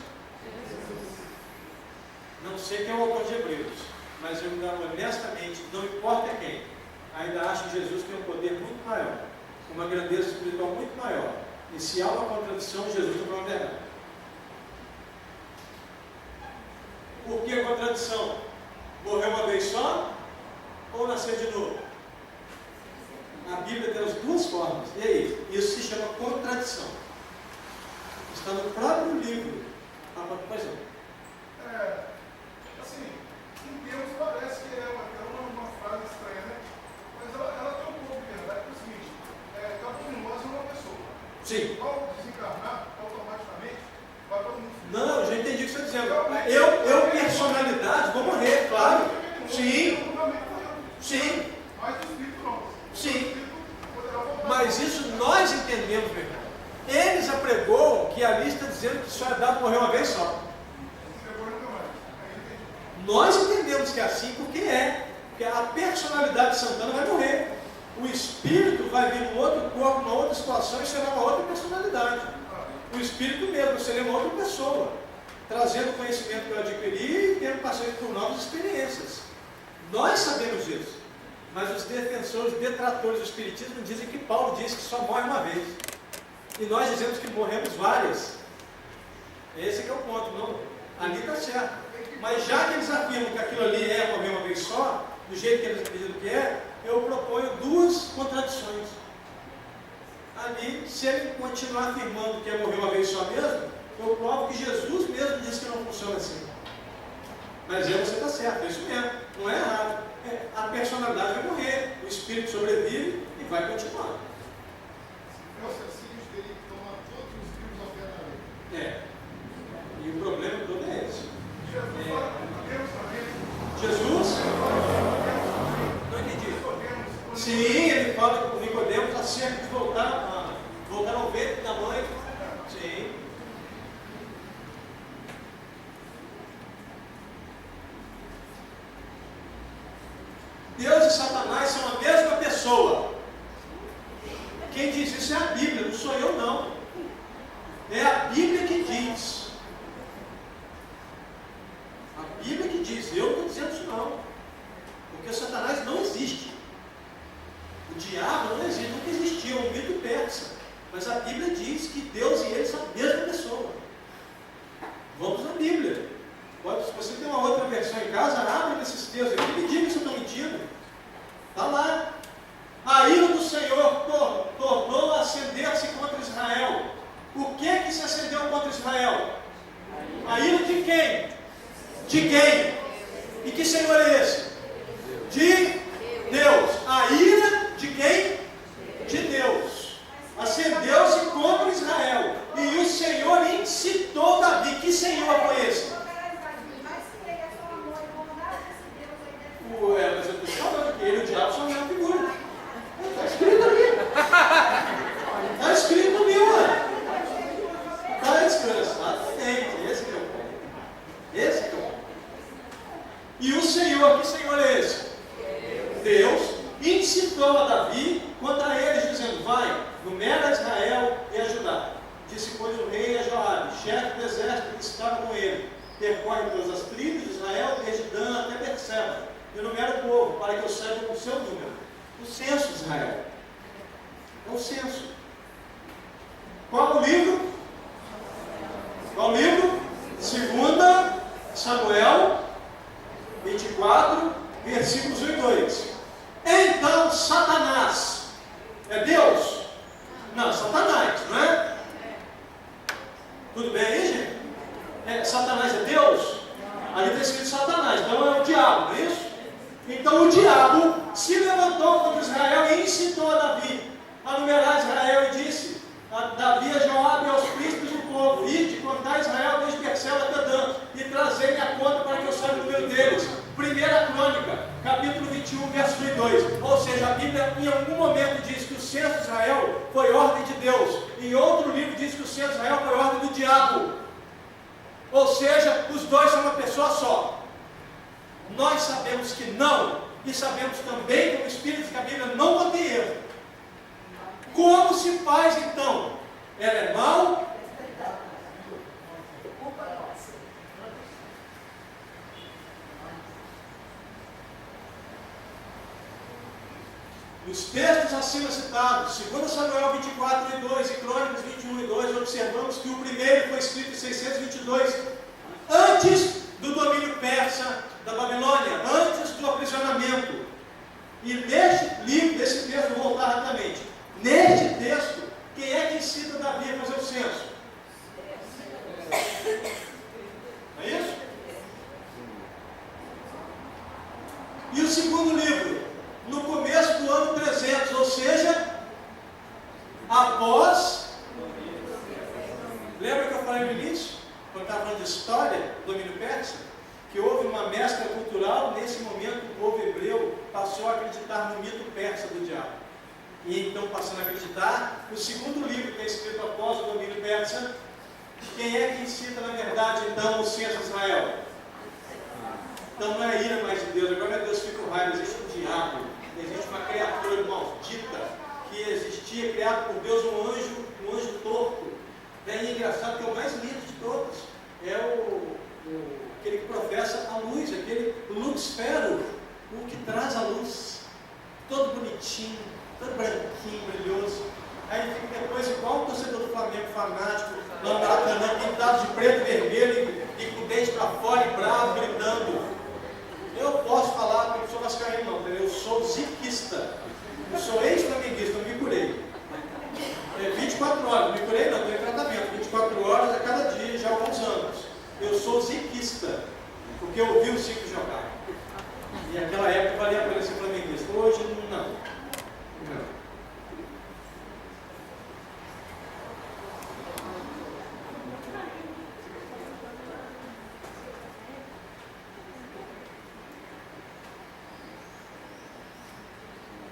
Não sei quem é o autor de Hebreus, mas eu honestamente, não importa quem, ainda acho que Jesus tem um poder muito maior, uma grandeza espiritual muito maior. E se há uma contradição, Jesus não vai verdade. Por que contradição? Morreu uma vez só ou nascer de novo? A Bíblia tem as duas formas. E aí? Isso se chama contradição. Está no próprio livro. Pois é. Assim, em termos parece que é uma frase estranha, né? Mas ela Sim. Ao desencarnar, automaticamente, vai todo mundo. Não, eu já entendi o que você está dizendo. Eu, personalidade, vou morrer, claro. Sim. Sim. Mas o espírito não. Sim. O espírito poderá voltar. Mas isso nós entendemos, meu irmão. Eles apregou que ali está dizendo que só é dado morrer uma vez só. Nós entendemos que é assim porque é. Porque a personalidade de Santana vai morrer. O espírito vai vir num outro corpo, numa outra situação e será uma outra personalidade. O espírito mesmo seria uma outra pessoa, trazendo o conhecimento que eu adquiri e tendo passado por novas experiências. Nós sabemos disso. Mas os defensores, os detratores do espiritismo dizem que Paulo disse que só morre uma vez. E nós dizemos que morremos várias. Esse que é o ponto, não? Ali está certo. Mas já que eles afirmam que aquilo ali é morrer uma vez só, do jeito que eles acreditam que é, eu proponho duas contradições. Ali, se ele continuar afirmando que é morrer uma vez só mesmo, eu provo que Jesus mesmo disse que não funciona assim. Mas aí você está certo, é isso mesmo, não é errado. A personalidade vai morrer, o espírito sobrevive e vai continuar. Os assassinos teriam que tomar todos os crimes ao pé da lei. E o problema todo é esse. Jesus fala com Deus também. Jesus? Não entendi. Sim, ele fala com Nicodemos acerca de voltar ao ventre da mãe. Sim. Deus e Satanás são a mesma pessoa. Quem diz isso é a Bíblia, não sou eu não. É a Bíblia que diz. A Bíblia que diz, eu não estou dizendo isso não. Porque Satanás não existe. O diabo não existe, nunca existiu, é um mito persa. Mas a Bíblia diz que Deus e ele são a mesma pessoa. Vamos na Bíblia. Se você tem uma outra versão em casa, abre esses textos aqui e me diga se eu estou mentindo. Está lá. A ira do Senhor tornou a acender-se contra Israel. O que se acendeu contra Israel? A ira de quem? De quem? E que Senhor é esse? De Deus. A ira de quem? De Deus. Acendeu-se contra Israel. E o Senhor incitou Davi. Que Senhor foi esse? Ué, mas eu estou falando que ele e o diabo são a mesma figura. Está escrito ali. Está escrito ali, ué. Está escrito. Exatamente. Esse que é o ponto. Esse que é o ponto. E o Senhor, que Senhor é esse? Deus incitou a Davi contra eles, dizendo: vai, numera Israel e a Judá. Disse, pois, o rei a Joabe, chefe do exército que estava com ele: percorre todas as tribos de Israel, desde Dan até Berseba, e numera o povo, para que eu saiba o seu número. O censo de Israel. É o censo. Qual o livro? Qual o livro? 2 Samuel 24, versículos 1 e 2. Então Satanás é Deus? Não, Satanás, não é? Tudo bem aí, gente? Satanás é Deus? Ali está escrito Satanás, então é o diabo, não é isso? Então o diabo se levantou contra Israel e incitou a Davi a numerar Israel e disse a Davi a Joabe e aos príncipes do povo: ide contar Israel desde Berseba até Dan e trazei-me a conta para que eu saiba o número deles. 1 Crônica, capítulo 21, verso 1 e 2. Ou seja, a Bíblia em algum momento diz que o censo de Israel foi ordem de Deus. Em outro livro diz que o censo de Israel foi ordem do diabo. Ou seja, os dois são uma pessoa só. Nós sabemos que não, e sabemos também, como Espírito, que a Bíblia não contém erro. Como se faz então? Ela é mal? Os textos acima citados, 2 Samuel 24 e 2 e Crônicas 21 e 2, observamos que o primeiro foi escrito em 622, antes do domínio persa da Babilônia, antes do aprisionamento. E neste livro, desse texto, vou voltar rapidamente. Neste texto, quem é que ensina Davi a fazer o censo? Não é isso? E o segundo livro? No começo do ano 300, ou seja, após e então passando a acreditar. O segundo livro, que é escrito após o domínio persa, quem é que cita, na verdade, então, o censo de Israel? Então não é a ira mais de Deus, agora Deus fica com raiva, existe um diabo, existe uma criatura maldita que existia, criado por Deus, um anjo torto. É engraçado que é o mais lindo de todos, é aquele que professa a luz, aquele luxfero, o que traz a luz, todo bonitinho, todo branquinho, brilhoso. Aí fica depois igual o torcedor do Flamengo, fanático, lá no Maracanã, pintado de preto e vermelho e com o dente para fora e bravo, gritando. Eu posso falar que eu não sou vascaíno não, eu sou ziquista. Eu sou ex-flamenguista, eu me curei. 24 horas, me curei não, estou em tratamento. 24 horas a cada dia, já há alguns anos. Eu sou ziquista, porque eu vi o Zico jogar. E naquela época valia a pena ser flamenguista. Hoje não.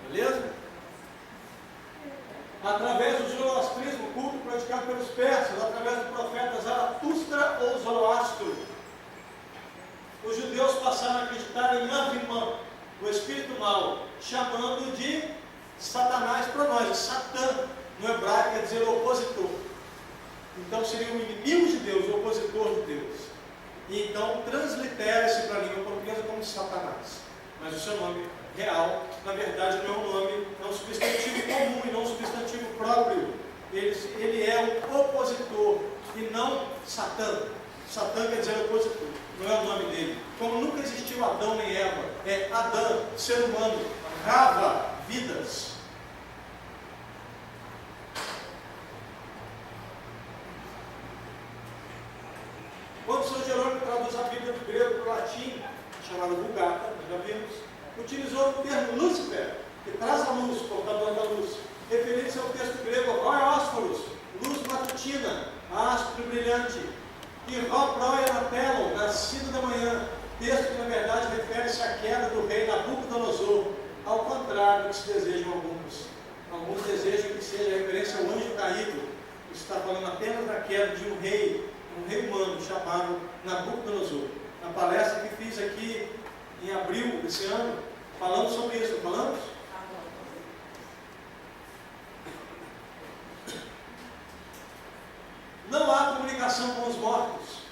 Beleza? Através do zoroastrismo, culto praticado pelos persas, através do profeta Zaratustra ou Zoroastro, os judeus passaram a acreditar em Ahriman, o espírito mau, chamando de Satanás para nós, Satã, no hebraico quer dizer opositor. Então seria o inimigo de Deus, o opositor de Deus. E então translitera-se para a língua portuguesa como Satanás. Mas o seu nome real, na verdade, não é um nome, é um substantivo comum e não um substantivo próprio. Ele é um opositor e não Satã. Satã quer dizer opositor, não é o nome dele. Como nunca existiu Adão nem Eva, é Adão, ser humano, Rava, vidas. Quando São Jerônimo traduz a Bíblia do grego para o latim, chamado Vulgata, nós já vimos, utilizou o termo Lúcifer, que traz a luz, portador da luz, referindo-se ao texto grego Rhoeósforos, luz matutina, astro brilhante, e Rhoproia Telon, nascido da manhã, texto que na verdade refere-se à queda do rei Nabucodonosor, ao contrário do que se desejam alguns. Alguns desejam que seja referência ao anjo caído, que está falando apenas da queda de um rei humano chamado Nabucodonosor. Na palestra que fiz aqui em abril desse ano, falamos sobre isso, falamos? Não há comunicação com os mortos.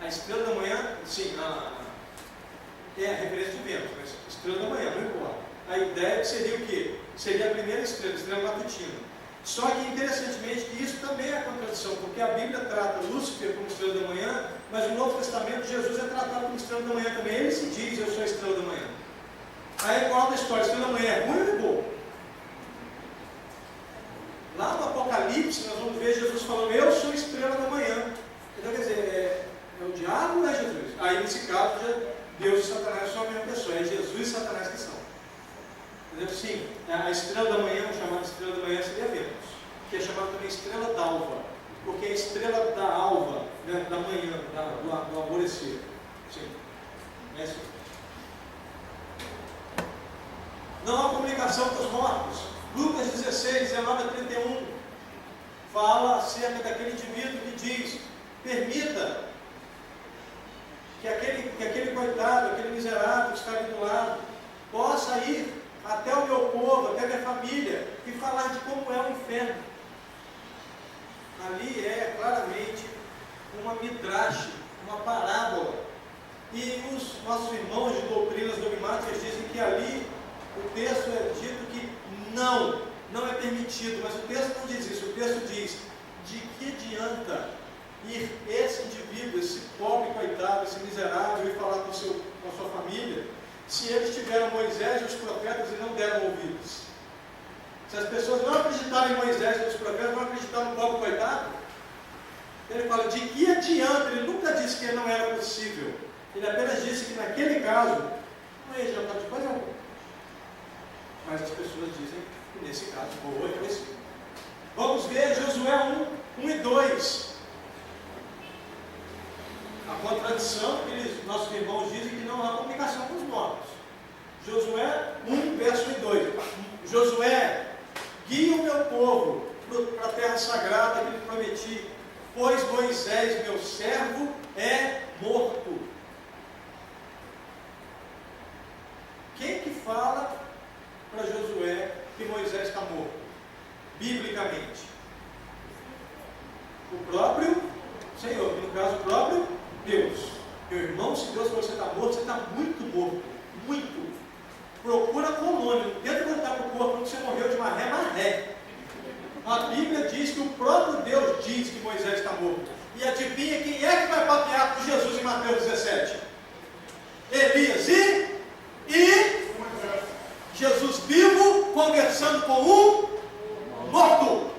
A estrela da manhã, sim, é a referência de Vênus, mas estrela da manhã, não importa. A ideia seria o quê? Seria a primeira estrela, estrela matutina. Só que, interessantemente, isso também é a contradição, porque a Bíblia trata Lúcifer como estrela da manhã, mas no Novo Testamento Jesus é tratado como estrela da manhã também. Ele se diz, eu sou a estrela da manhã. Aí qual a história? A estrela da manhã é ruim ou é boa? Lá no Apocalipse nós vamos ver Jesus falando, eu sou a estrela da manhã. Então quer dizer, é o diabo ou é Jesus? Aí nesse caso, Deus e Satanás são a mesma pessoa, é Jesus e Satanás que são. Entendeu? Sim, a estrela da manhã, chamada estrela da manhã, seria Vênus, que é chamada também estrela d'alva, porque é a estrela da alva, né, da manhã, do alvorecer. Sim, é assim. Não há comunicação com os mortos. Lucas 16, 19 a 31, fala acerca daquele indivíduo que diz, permita que aquele coitado, aquele miserável que está ali do lado, possa ir até o meu povo, até a minha família, e falar de como é o inferno. Ali é claramente uma midrash, uma parábola. E os nossos irmãos de doutrinas dogmáticas dizem que ali o texto é dito que não é permitido, mas o texto não diz isso. O texto diz, de que adianta ir esse indivíduo, esse pobre coitado, esse miserável, e falar com a sua família, se eles tiveram Moisés e os profetas e não deram ouvidos? Se as pessoas não acreditarem em Moisés e nos profetas, vão acreditar no pobre coitado? Ele fala, de que adianta? Ele nunca disse que não era possível. Ele apenas disse que naquele caso, não ia adiantar de coisa alguma. Mas as pessoas dizem que nesse caso, boa é possível. Vamos ver Josué 1 e 2. contradição, porque nossos irmãos dizem que não há comunicação com os mortos. Josué 1, verso 1 e 2. Josué, guia o meu povo para a terra sagrada que lhe prometi, pois Moisés, meu servo, é morto. Quem que fala para Josué que Moisés está morto? Biblicamente. O próprio Senhor, no caso o próprio Deus. Meu irmão, se Deus falou que você está morto, você está muito morto. Muito. Procura a colônia, não tenta voltar para o corpo porque você morreu de maré. A Bíblia diz que o próprio Deus diz que Moisés está morto. E adivinha quem é que vai papear com Jesus em Mateus 17? Elias e Jesus vivo conversando com um morto.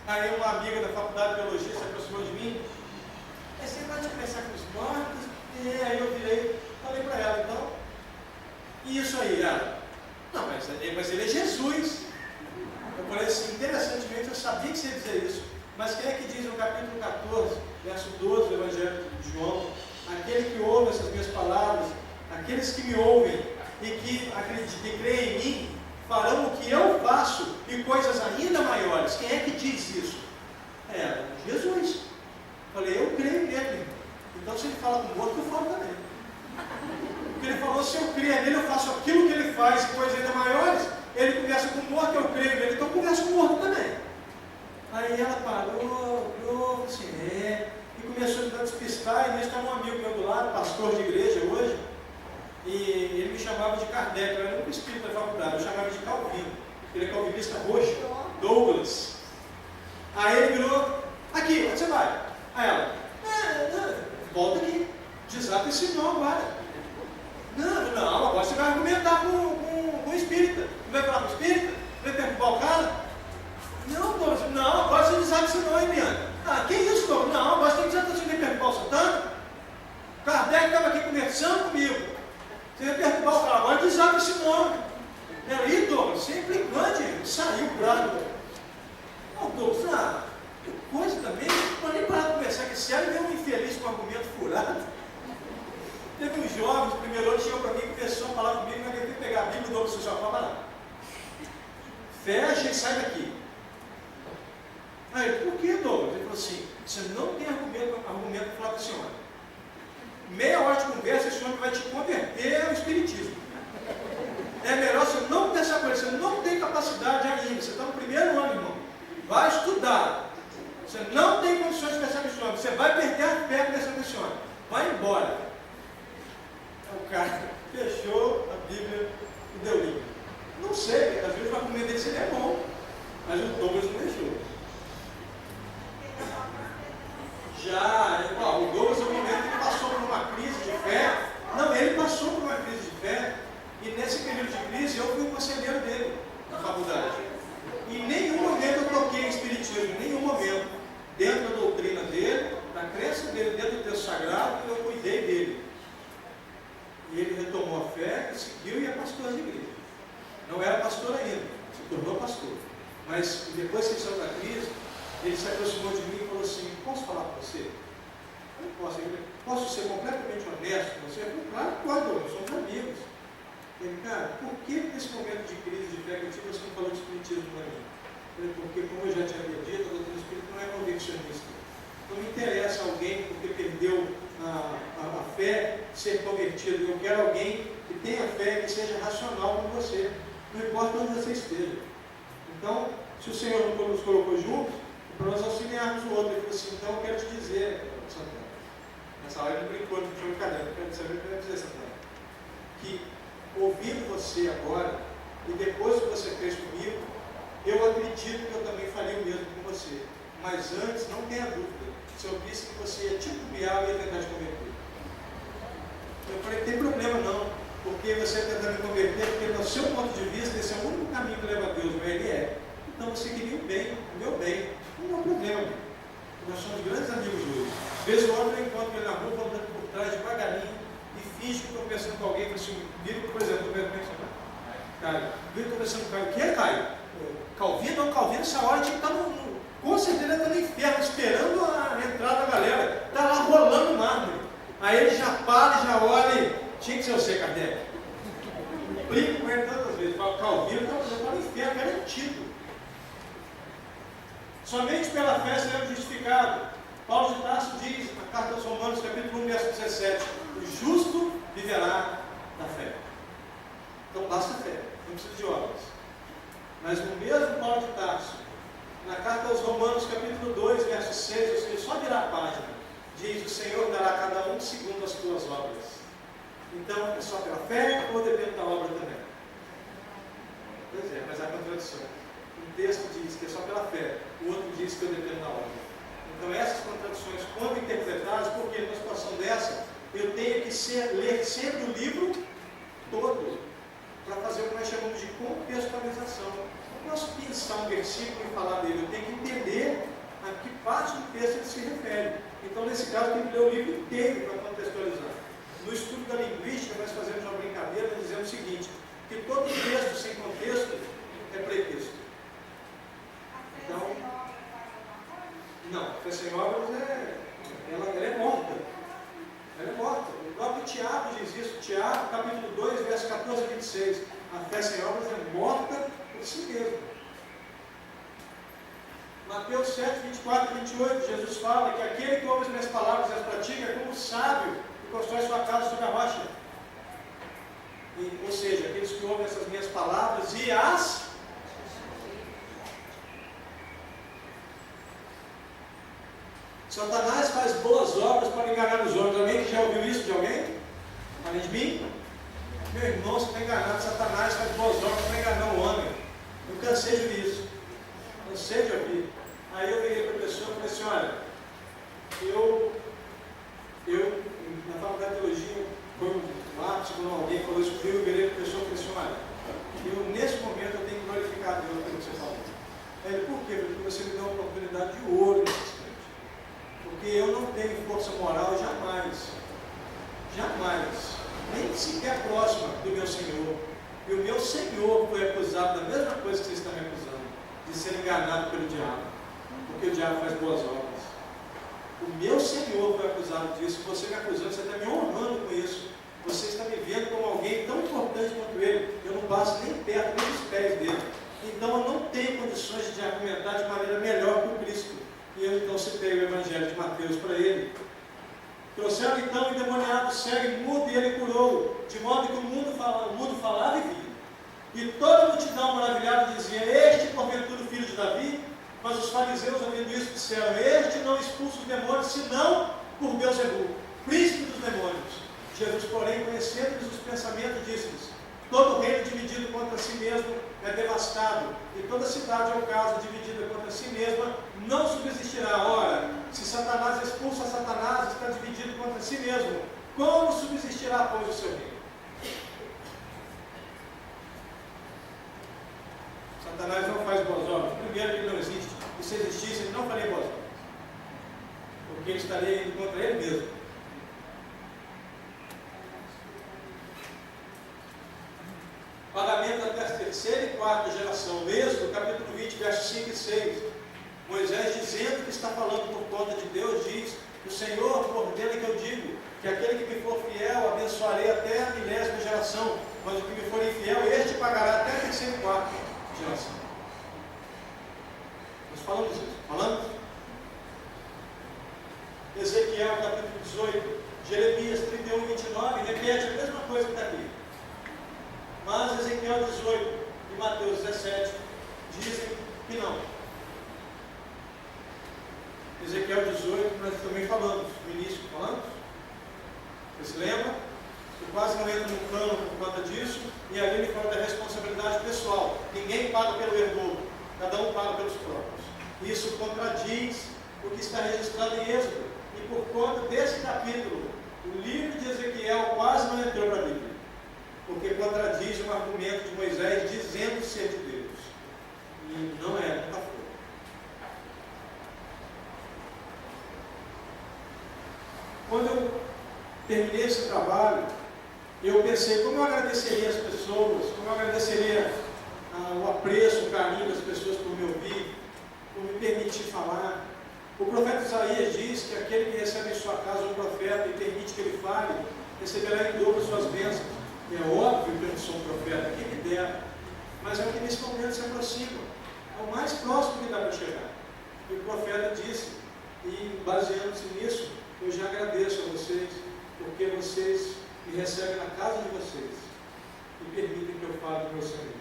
Aí uma amiga da faculdade de teologia se aproximou de mim. Você vai conversar com os mortos? Aí eu virei, falei para ela, então, e isso aí, ela? Não, mas ele é Jesus. Eu falei assim, interessantemente, eu sabia que você ia dizer isso, mas quem é que diz no capítulo 14, verso 12 do Evangelho de João, aquele que ouve essas minhas palavras, aqueles que me ouvem e que acreditam e creem em mim, farão o que eu faço e coisas ainda maiores. Quem é que diz isso? É Jesus. Falei, eu creio nele. Então se ele fala com o morto, eu falo também. Porque ele falou, se eu creio nele, eu faço aquilo que ele faz e coisas ainda maiores. Ele conversa com o morto, eu creio nele, então eu converso com o morto também. Aí ela parou, assim, e começou a despistar, e nisso estava um amigo meu do lado, pastor de igreja hoje, e ele me chamava de Kardec, eu era um espírito da faculdade, eu chamava de Calvino, ele é calvinista roxo, Douglas. Aí ele virou, aqui, onde você vai? Aí ela, volta aqui, desata esse nó agora. Não, agora você vai argumentar com o espírita. Não vai falar com o espírita? Vai perturbar o cara? Não, agora você desata esse nó, hein, Bianca? Que isso, Douglas? Não, agora você tem que desatar, você vai perturbar o Santana? Kardec estava aqui conversando comigo. Você vai perturbar o cara, agora desata esse nó. Aí, Douglas, você é implicante, saiu bravo. Douglas, que coisa também, não nem parar de conversar com esse cara e ver um infeliz com argumento furado. Teve um jovem, no primeiro ano, chegou para mim e começou a falar comigo, mas eu fui pegar a Bíblia do Novo Social, fala lá. Fecha e sai daqui. Aí ele, por que, Douglas? Ele falou assim, você não tem argumento para falar com a senhora. Meia hora de conversa, esse homem vai te converter ao espiritismo. É melhor você não conversar com ele, você não tem capacidade ainda, você está no primeiro ano, irmão. Vai estudar. Você não tem condições de conversar com esse homem, você vai perder a fé conversando com esse homem. Vai embora. O cara fechou a Bíblia e deu livro. Não sei, às vezes o argumento dele seria bom, mas o Douglas não deixou. O Douglas, no momento que ele passou por uma crise de fé, ele passou por uma crise de fé, e nesse período de crise eu fui o conselheiro dele na faculdade. E em nenhum momento eu toquei em espiritismo, em nenhum momento, dentro da doutrina dele, da crença dele, dentro do texto sagrado, eu cuidei dele. E ele retomou a fé, seguiu e é pastor de igreja. Não era pastor ainda, se tornou pastor. Mas depois que ele saiu da crise, ele se aproximou de mim e falou assim, posso falar com você? Eu posso. Posso ser completamente honesto com você? Eu falei, claro, pode, nós somos amigos. Ele, cara, por que nesse momento de crise de fé que eu tive, você não falou de espiritismo para mim? Eu falei, porque como eu já tinha dito, a doutrina espírita não é conviccionista. Não me interessa alguém porque perdeu a fé ser convertido. Eu quero alguém que tenha fé, que seja racional com você. Não importa onde você esteja. Então, se o Senhor nos colocou juntos, para nós auxiliarmos o outro. Ele falou assim, então eu quero te dizer, Santana, nessa hora ele brincou, não foi brincadeira, eu quero saber o que eu quero dizer, Santana, que ouvindo você agora, e depois que você fez comigo, eu acredito que eu também faria o mesmo com você. Mas antes, não tenha dúvida, se eu visse que você ia titubear, eu ia tentar te converter. Eu falei, não tem problema não, porque você tentar me converter, porque no seu ponto de vista, esse é o único caminho que leva a Deus, mas ele é. Então você queria o bem, o meu bem. Não há problema, amigo. Nós somos grandes amigos hoje. Às vezes eu encontro ele na rua, vou andando por trás devagarinho e finge que estou conversando com alguém, falo assim, viro, por exemplo, como é que você vai? Caio, viro conversando com o Caio. O que é, Caio? Calvino, não, Calvino, essa hora tinha que estar com certeza ele está no inferno, esperando a entrada da galera. Está lá rolando fala e já olha, tinha que ser você, Kardec. Brinco com ele tantas vezes, falo, Calvino, está para o inferno, garantido. Somente pela fé seremos justificados. Paulo de Tarso diz, na carta aos Romanos, capítulo 1, verso 17, o justo viverá da fé. Então basta fé, não precisa de obras. Mas o mesmo Paulo de Tarso, na carta aos Romanos, capítulo 2, verso 6, ou seja, só virar a página, diz, o Senhor dará a cada um segundo as suas obras. Então, é só pela fé ou depende da obra também? Pois é, mas há contradição. Um texto diz que é só pela fé, o outro diz que eu dependo da obra. Então, essas contradições, quando interpretadas, porque numa situação dessa, eu tenho que ler sempre o livro todo, para fazer o que nós chamamos de contextualização. Não posso pensar um versículo e falar dele, eu tenho que entender a que parte do texto ele se refere. Então, nesse caso, eu tenho que ler o livro inteiro para contextualizar. No estudo da linguística, nós fazemos uma brincadeira dizendo o seguinte, que todo texto sem contexto é pretexto. Então, não, a fé sem obras ela é morta. Ela é morta. O próprio Tiago diz isso, Tiago, capítulo 2, verso 14 a 26. A fé sem obras é morta por si mesma. Mateus 7, 24 e 28, Jesus fala que aquele que ouve as minhas palavras e as pratica é como o sábio que constrói sua casa sobre a rocha. Ou seja, aqueles que ouvem essas minhas palavras e as... Satanás faz boas obras para enganar os homens. Alguém que já ouviu isso de alguém? Além de mim? Meu irmão, você está enganado. Satanás faz boas obras para enganar o homem. Eu cansei de ouvir isso. Cansei de ouvir. Aí eu virei para a pessoa e falei assim, olha, eu na faculdade de teologia, foi um ápice quando alguém falou isso comigo, eu virei para a pessoa e falei assim, olha, nesse momento eu tenho que glorificar Deus pelo que você falou. Ele, por quê? Porque você me deu uma oportunidade de ouro nesse instante. Porque eu não tenho força moral jamais, nem sequer próxima do meu Senhor. E o meu Senhor foi acusado da mesma coisa que vocês estão me acusando, de ser enganado pelo diabo. Porque o diabo faz boas obras. O meu Senhor foi acusado disso. Você me acusando, você está me honrando com isso. Você está me vendo como alguém tão importante quanto ele. Eu não passo nem perto, nem dos pés dele. Então eu não tenho condições de argumentar de maneira melhor que o Cristo. E eu então citei o Evangelho de Mateus para ele. Trouxeram então o endemoniado cego, mudo, e ele curou, de modo que o mudo falava e via. E toda a multidão maravilhada dizia, este porventura o filho de Davi? Mas os fariseus, ouvindo isso, disseram, este não expulsa os demônios, senão por Beelzebul, príncipe dos demônios. Jesus, porém, conhecendo-lhes os pensamentos, disse-lhes, todo reino dividido contra si mesmo é devastado, e toda cidade ou casa dividida contra si mesma não subsistirá. Ora, se Satanás expulsa Satanás, está dividido contra si mesmo. Como subsistirá, pois, o seu reino? Satanás não faz boas obras. Primeiro, ele não existe. E se existisse, ele não faria boas obras. Porque ele estaria indo contra ele mesmo. Pagamento até a terceira e quarta geração. Êxodo, capítulo 20, versos 5 e 6. Moisés, dizendo que está falando por conta de Deus, diz, o Senhor ordena que eu digo, que aquele que me for fiel, abençoarei até a 10ª geração, mas o que me for infiel, este pagará até a terceira e quarta geração. Nós falamos isso? Falamos? Ezequiel, capítulo 18, Jeremias 31, 29, repete a mesma coisa que está aqui. Mas Ezequiel 18 e Mateus 17 dizem que não. Ezequiel 18, nós também falamos, no início falamos. Você se lembra? Eu quase não entro no cano por conta disso, e ali ele fala da responsabilidade pessoal. Ninguém paga pelo herdor, cada um paga pelos próprios. Isso contradiz o que está registrado em Êxodo. E por conta desse capítulo, o livro de Ezequiel quase não entrou para a Bíblia. Porque contradiz um argumento de Moisés dizendo ser de Deus. E não é, nunca foi. Quando eu terminei esse trabalho, eu pensei como eu agradeceria as pessoas, como eu agradeceria o apreço, o carinho das pessoas por me ouvir, por me permitir falar. O profeta Isaías diz que aquele que recebe em sua casa um profeta e permite que ele fale, receberá em dobro suas bênçãos. É óbvio que eu não sou um profeta, quem me dera, mas é o que nesse momento se aproxima, é o mais próximo que dá para chegar. E o profeta disse, e baseando-se nisso, eu já agradeço a vocês, porque vocês me recebem na casa de vocês e permitem que eu fale do meu Senhor.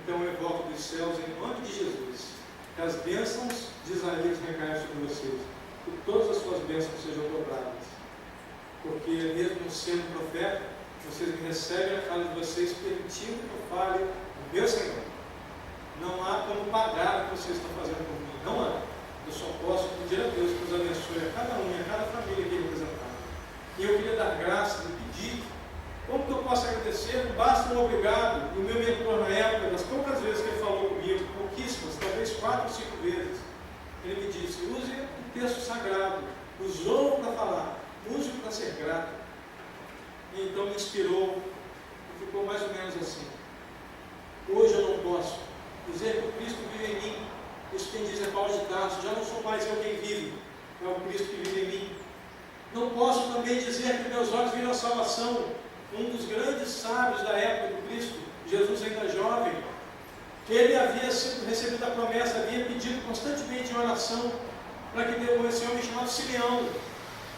Então eu evoco dos céus, em nome de Jesus, que as bênçãos de Isaías recaiam sobre vocês, que todas as suas bênçãos sejam dobradas, porque mesmo sendo profeta, vocês me recebem na casa de vocês, permitindo que eu fale do meu Senhor. Não há como pagar o que vocês estão fazendo por mim, não há. Eu só posso pedir a Deus que os abençoe a cada um e a cada família que ele representar. E eu queria dar graças e pedir, como que eu posso agradecer? Não basta um obrigado. E o meu mentor na época, das poucas vezes que ele falou comigo, pouquíssimas, talvez 4 ou 5 vezes, ele me disse, use um texto sagrado, usou para falar, use para ser grato. E então me inspirou, e ficou mais ou menos assim. Hoje eu não posso dizer que o Cristo vive em mim. Isso quem diz é Paulo de Tarso, já não sou mais eu quem vive, é o Cristo que vive em mim. Não posso também dizer que meus olhos viram a salvação. Um dos grandes sábios da época do Cristo, Jesus ainda jovem, ele havia recebido a promessa, havia pedido constantemente em oração para que Deus, esse homem chamado Simeão,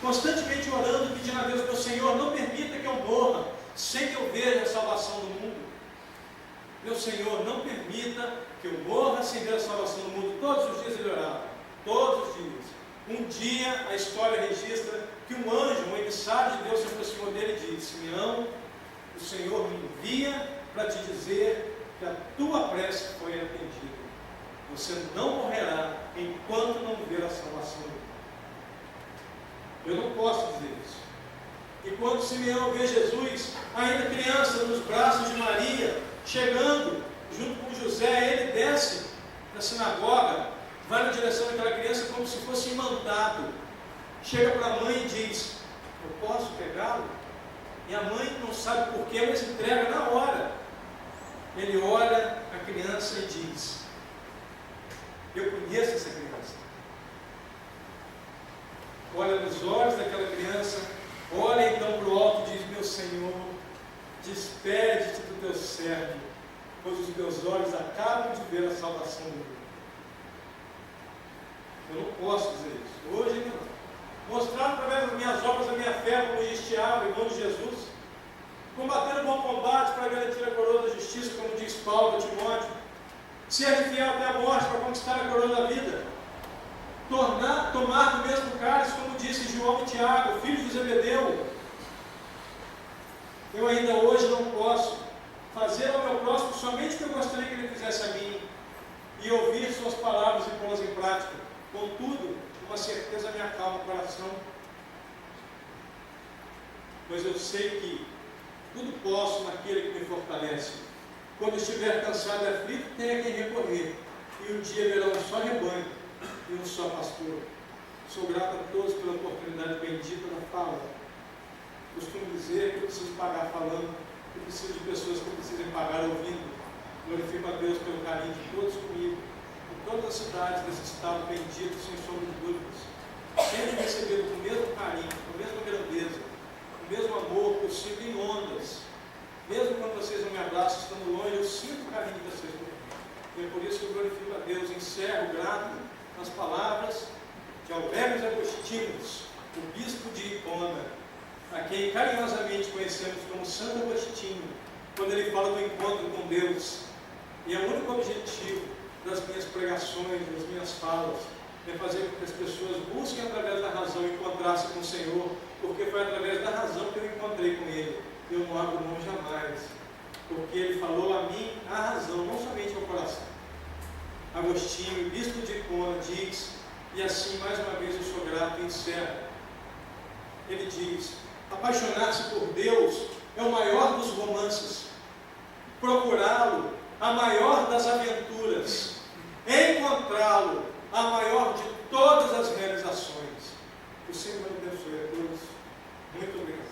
constantemente orando, pedindo a Deus, meu Senhor, não permita que eu morra sem que eu veja a salvação do mundo. Meu Senhor, não permita que eu morra sem ver a salvação do mundo. Todos os dias ele orava, todos os dias. Um dia a história registra que um anjo, um emissário de Deus, se aproximou dele e disse, Simeão, o Senhor me envia para te dizer que a tua prece foi atendida. Você não morrerá enquanto não ver a salvação do mundo. Eu não posso dizer isso. E quando Simeão vê Jesus, ainda criança, nos braços de Maria, chegando junto com José, ele desce da sinagoga, vai na direção daquela criança como se fosse imantado. Chega para a mãe e diz, eu posso pegá-lo? E a mãe não sabe porquê, mas entrega na hora. Ele olha a criança e diz, eu conheço essa criança. Olha nos olhos daquela criança, olha então para o alto e diz, meu Senhor, despede-te do teu servo, pois os meus olhos acabam de ver a salvação do mundo. Eu não posso dizer isso. Hoje não. Mostrar através das minhas obras a minha fé como justiçado, irmão de Jesus. Combater o bom combate para garantir a coroa da justiça, como diz Paulo a Timóteo. Ser fiel até a morte para conquistar a coroa da vida. Tomar do mesmo cálice, como disse João e Tiago, filhos de Zebedeu. Eu ainda hoje não posso fazer ao meu próximo somente o que eu gostaria que ele fizesse a mim. E ouvir suas palavras e pô-las em prática. Contudo, uma certeza me acalma o coração, pois eu sei que tudo posso naquele que me fortalece. Quando estiver cansado e aflito, tenha quem recorrer, e um dia verá um só rebanho e um só pastor. Sou grato a todos pela oportunidade bendita da fala. Costumo dizer que eu preciso pagar falando, que eu preciso de pessoas que precisem pagar ouvindo. Glorifico a Deus pelo carinho de todos comigo. Todas as cidades desse estado bendito, sem sombra de dúvidas, sempre recebido com o mesmo carinho, com a mesma grandeza, com o mesmo amor que eu sinto em ondas. Mesmo quando vocês não me abraçam, estando longe, eu sinto o carinho de vocês por mim. E é por isso que eu glorifico a Deus, encerro grato nas palavras de Albérios Agostinhos, o bispo de Hipona, a quem carinhosamente conhecemos como Santo Agostinho, quando ele fala do encontro com Deus. E é o único objetivo das minhas pregações, das minhas falas, é fazer com que as pessoas busquem através da razão encontrar-se com o Senhor, porque foi através da razão que eu encontrei com Ele. Eu não abro mão jamais, porque Ele falou a mim a razão, não somente ao coração. Agostinho, bispo de Hipona, diz, e assim mais uma vez eu sou grato e encerro. Ele diz, apaixonar-se por Deus é o maior dos romances, procurá-lo a maior das aventuras, encontrá-lo a maior de todas as realizações. O Senhor abençoe a todos. Muito obrigado.